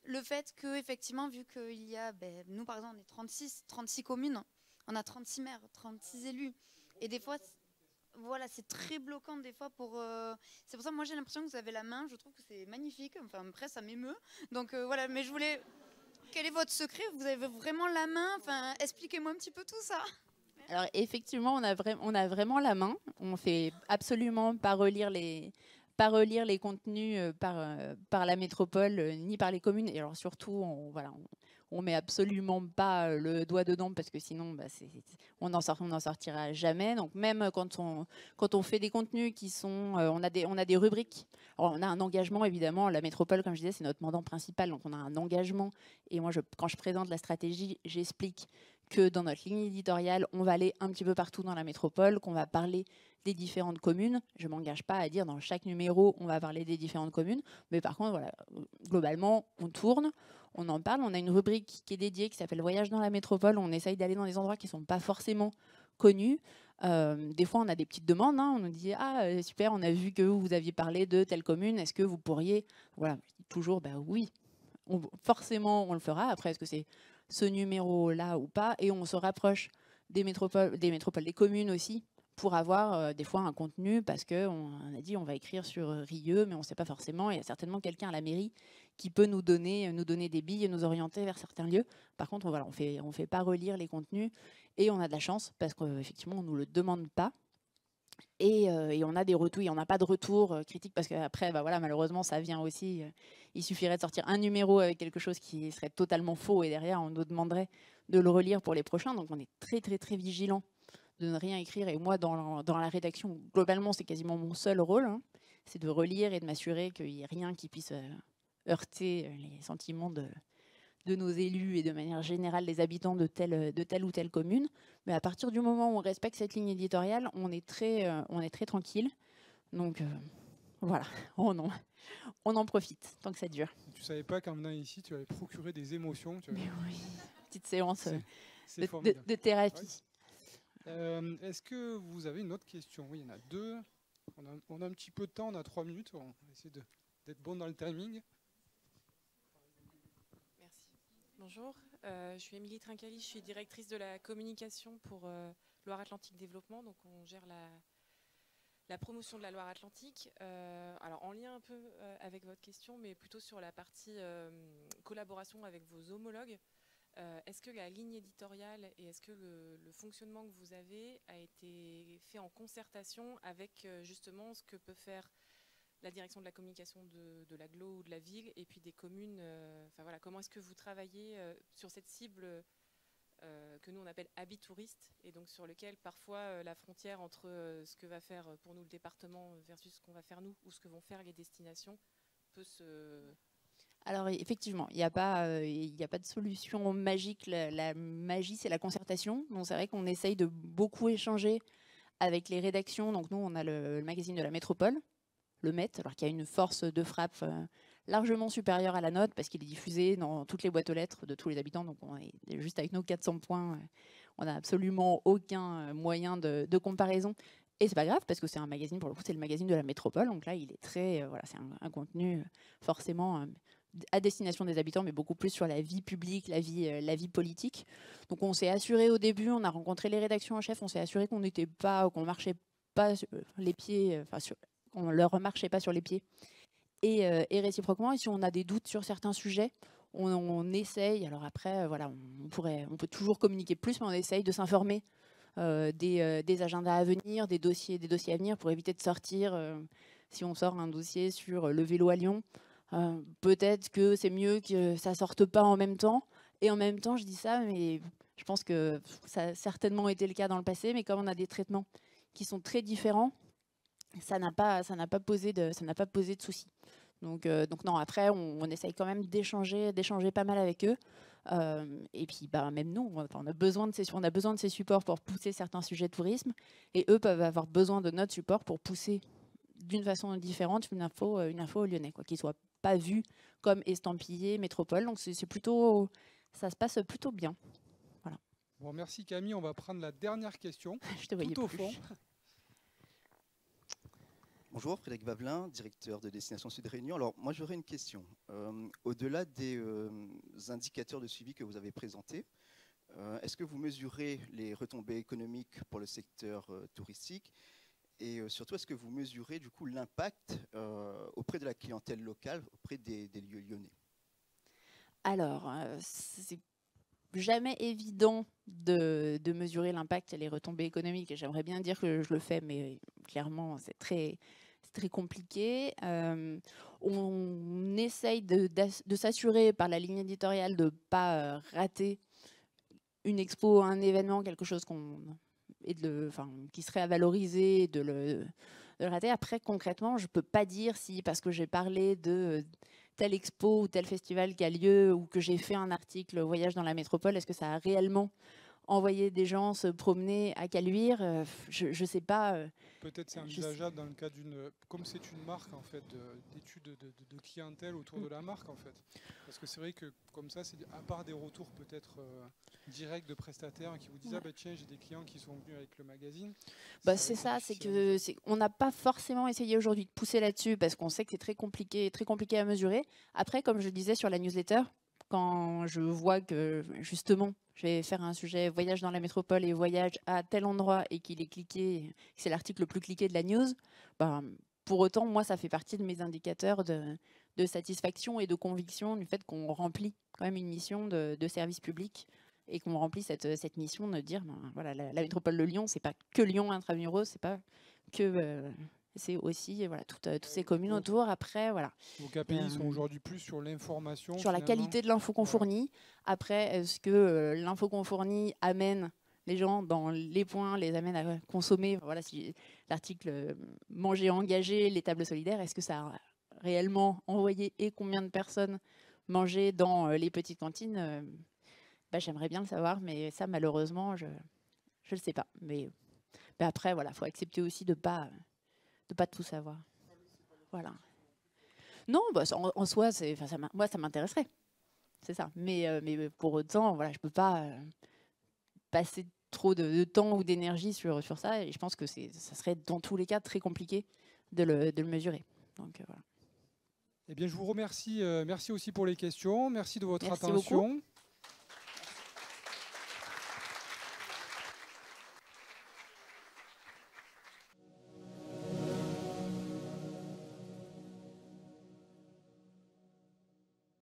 Le fait que, effectivement, vu qu'il y a, nous par exemple, on est 36 communes, on a 36 maires, 36 élus. Et des fois, voilà, c'est très bloquant des fois pour... C'est pour ça que moi j'ai l'impression que vous avez la main, je trouve que c'est magnifique, enfin après ça m'émeut. Donc voilà, mais je voulais... Quel est votre secret? Vous avez vraiment la main? Enfin, expliquez-moi un petit peu tout ça. Alors effectivement, on a vraiment la main. On ne fait absolument pas relire les contenus par la métropole ni par les communes. Et alors surtout, on met absolument pas le doigt dedans parce que sinon, on n'en sortira jamais. Donc même quand on fait des contenus qui sont, on a des rubriques. Alors, on a un engagement évidemment. La métropole, comme je disais, c'est notre mandant principal. Donc on a un engagement. Et moi, quand je présente la stratégie, j'explique que dans notre ligne éditoriale, on va aller un petit peu partout dans la métropole, qu'on va parler des différentes communes. Je ne m'engage pas à dire dans chaque numéro, on va parler des différentes communes. Mais par contre, voilà, globalement, on tourne, on en parle. On a une rubrique qui est dédiée, qui s'appelle Voyage dans la métropole. On essaye d'aller dans des endroits qui ne sont pas forcément connus. Des fois, on a des petites demandes. On nous dit « Ah, super, on a vu que vous aviez parlé de telle commune. Est-ce que vous pourriez… » Voilà, je dis toujours « Oui, forcément, on le fera. » Après, est-ce que c'est ce numéro-là ou pas? Et on se rapproche des métropoles, des communes aussi, pour avoir des fois un contenu, parce qu'on a dit on va écrire sur Rieux, mais on ne sait pas forcément. Il y a certainement quelqu'un à la mairie qui peut nous donner des billes et nous orienter vers certains lieux. Par contre, voilà, on fait pas relire les contenus, et on a de la chance, parce qu'effectivement, on ne nous le demande pas. Et on a des retours, on n'a pas de retour critique parce qu'après, voilà, malheureusement, ça vient aussi. Il suffirait de sortir un numéro avec quelque chose qui serait totalement faux et derrière, on nous demanderait de le relire pour les prochains. Donc, on est très, très, très vigilant de ne rien écrire. Et moi, dans la rédaction, globalement, c'est quasiment mon seul rôle. C'est de relire et de m'assurer qu'il n'y ait rien qui puisse heurter les sentiments de nos élus et de manière générale des habitants de telle ou telle commune. Mais à partir du moment où on respecte cette ligne éditoriale, on est très tranquille. Donc voilà, on en profite tant que ça dure. Tu ne savais pas qu'en venant ici, tu allais procurer des émotions. Mais oui, petite séance de thérapie. Ouais. Est-ce que vous avez une autre question? Oui, il y en a deux. On a un petit peu de temps, on a 3 minutes. On va essayer d'être bon dans le timing. Bonjour, je suis Émilie Trincali, je suis directrice de la communication pour Loire-Atlantique Développement. Donc on gère la promotion de la Loire-Atlantique. Alors en lien un peu avec votre question, mais plutôt sur la partie collaboration avec vos homologues. Est-ce que la ligne éditoriale et est-ce que le fonctionnement que vous avez a été fait en concertation avec justement ce que peut faire la direction de la communication de l'agglo ou de la ville et puis des communes. Voilà, comment est-ce que vous travaillez sur cette cible que nous on appelle habitouriste et donc sur lequel parfois la frontière entre ce que va faire pour nous le département versus ce qu'on va faire nous ou ce que vont faire les destinations peut se... Alors effectivement, il n'y a pas de solution magique. La magie, c'est la concertation. Donc c'est vrai qu'on essaye de beaucoup échanger avec les rédactions. Donc nous, on a le magazine de la métropole, le Met, alors qu'il y a une force de frappe largement supérieure à la nôtre parce qu'il est diffusé dans toutes les boîtes aux lettres de tous les habitants. Donc on est juste avec nos 400 points, on n'a absolument aucun moyen de comparaison. Et c'est pas grave parce que c'est un magazine, pour le coup, c'est le magazine de la métropole. Donc là, il est très, voilà, c'est un contenu forcément à destination des habitants, mais beaucoup plus sur la vie publique, la vie politique. Donc on s'est assuré au début, on a rencontré les rédactions en chef, on s'est assuré qu'on n'était pas, qu'on marchait pas sur les pieds, on leur marchait pas sur les pieds. Et réciproquement, et si on a des doutes sur certains sujets, on essaye. Alors après, voilà, on peut toujours communiquer plus, mais on essaye de s'informer des agendas à venir, des dossiers à venir pour éviter de sortir. Si on sort un dossier sur le vélo à Lyon, peut-être que c'est mieux que ça sorte pas en même temps. Et en même temps, je dis ça, mais je pense que ça a certainement été le cas dans le passé. Mais comme on a des traitements qui sont très différents, ça n'a pas posé de soucis. Donc non, après, on essaye quand même d'échanger pas mal avec eux. Et puis même nous, on a besoin de ces supports pour pousser certains sujets de tourisme. Et eux peuvent avoir besoin de notre support pour pousser d'une façon différente une info aux Lyonnais, qui ne soit pas vue comme estampillée métropole. Donc c'est plutôt, ça se passe plutôt bien. Voilà. Bon, merci Camille, on va prendre la dernière question. Je te voyais tout au plus. fond. Bonjour, Frédéric Vavelin, directeur de Destination Sud Réunion. Alors, moi, j'aurais une question. Au-delà des indicateurs de suivi que vous avez présentés, est-ce que vous mesurez les retombées économiques pour le secteur touristique? Et surtout, est-ce que vous mesurez du coup l'impact auprès de la clientèle locale, auprès des lieux lyonnais? Alors, c'est jamais évident de mesurer l'impact et les retombées économiques. J'aimerais bien dire que je le fais, mais clairement, c'est très compliqué. On essaye de s'assurer par la ligne éditoriale de ne pas rater une expo, un événement, quelque chose qui serait à valoriser, de le rater. Après, concrètement, je ne peux pas dire si, parce que j'ai parlé de telle expo ou tel festival qui a lieu, ou que j'ai fait un article Voyage dans la métropole, est-ce que ça a réellement envoyé des gens se promener à Caluire? Je ne sais pas. Peut-être c'est envisageable dans le cas comme c'est une marque en fait, d'études de clientèle autour de la marque en fait. Parce que c'est vrai que comme ça, c'est à part des retours peut-être directs de prestataires qui vous disent ah ben tiens j'ai des clients qui sont venus avec le magazine. C'est ça, on n'a pas forcément essayé aujourd'hui de pousser là-dessus parce qu'on sait que c'est très compliqué à mesurer. Après, comme je le disais sur la newsletter, quand je vois que justement je vais faire un sujet voyage dans la métropole et voyage à tel endroit et qu'il est cliqué, c'est l'article le plus cliqué de la news, pour autant moi ça fait partie de mes indicateurs de satisfaction et de conviction du fait qu'on remplit quand même une mission de service public et qu'on remplit cette mission de dire voilà, la métropole de Lyon, c'est pas que Lyon intramuros, c'est pas que c'est aussi voilà, toutes ces communes autour. Après, voilà. Vos KPI sont aujourd'hui plus sur l'information. Sur la qualité de l'info qu'on fournit. Après, est-ce que l'info qu'on fournit amène les gens dans les points, les amène à consommer? Voilà, si l'article Manger engagé, les tables solidaires, est-ce que ça a réellement envoyé et combien de personnes manger dans les petites cantines? J'aimerais bien le savoir, mais ça, malheureusement, je ne le sais pas. Mais après, voilà, faut accepter aussi de pas tout savoir. Voilà. Non, en soi, moi, ça m'intéresserait. C'est ça. Mais pour autant, voilà, je peux pas passer trop de temps ou d'énergie sur ça. Et je pense que ça serait dans tous les cas très compliqué de le mesurer. Donc voilà. Eh bien, je vous remercie. Merci aussi pour les questions. Merci de votre attention. Beaucoup.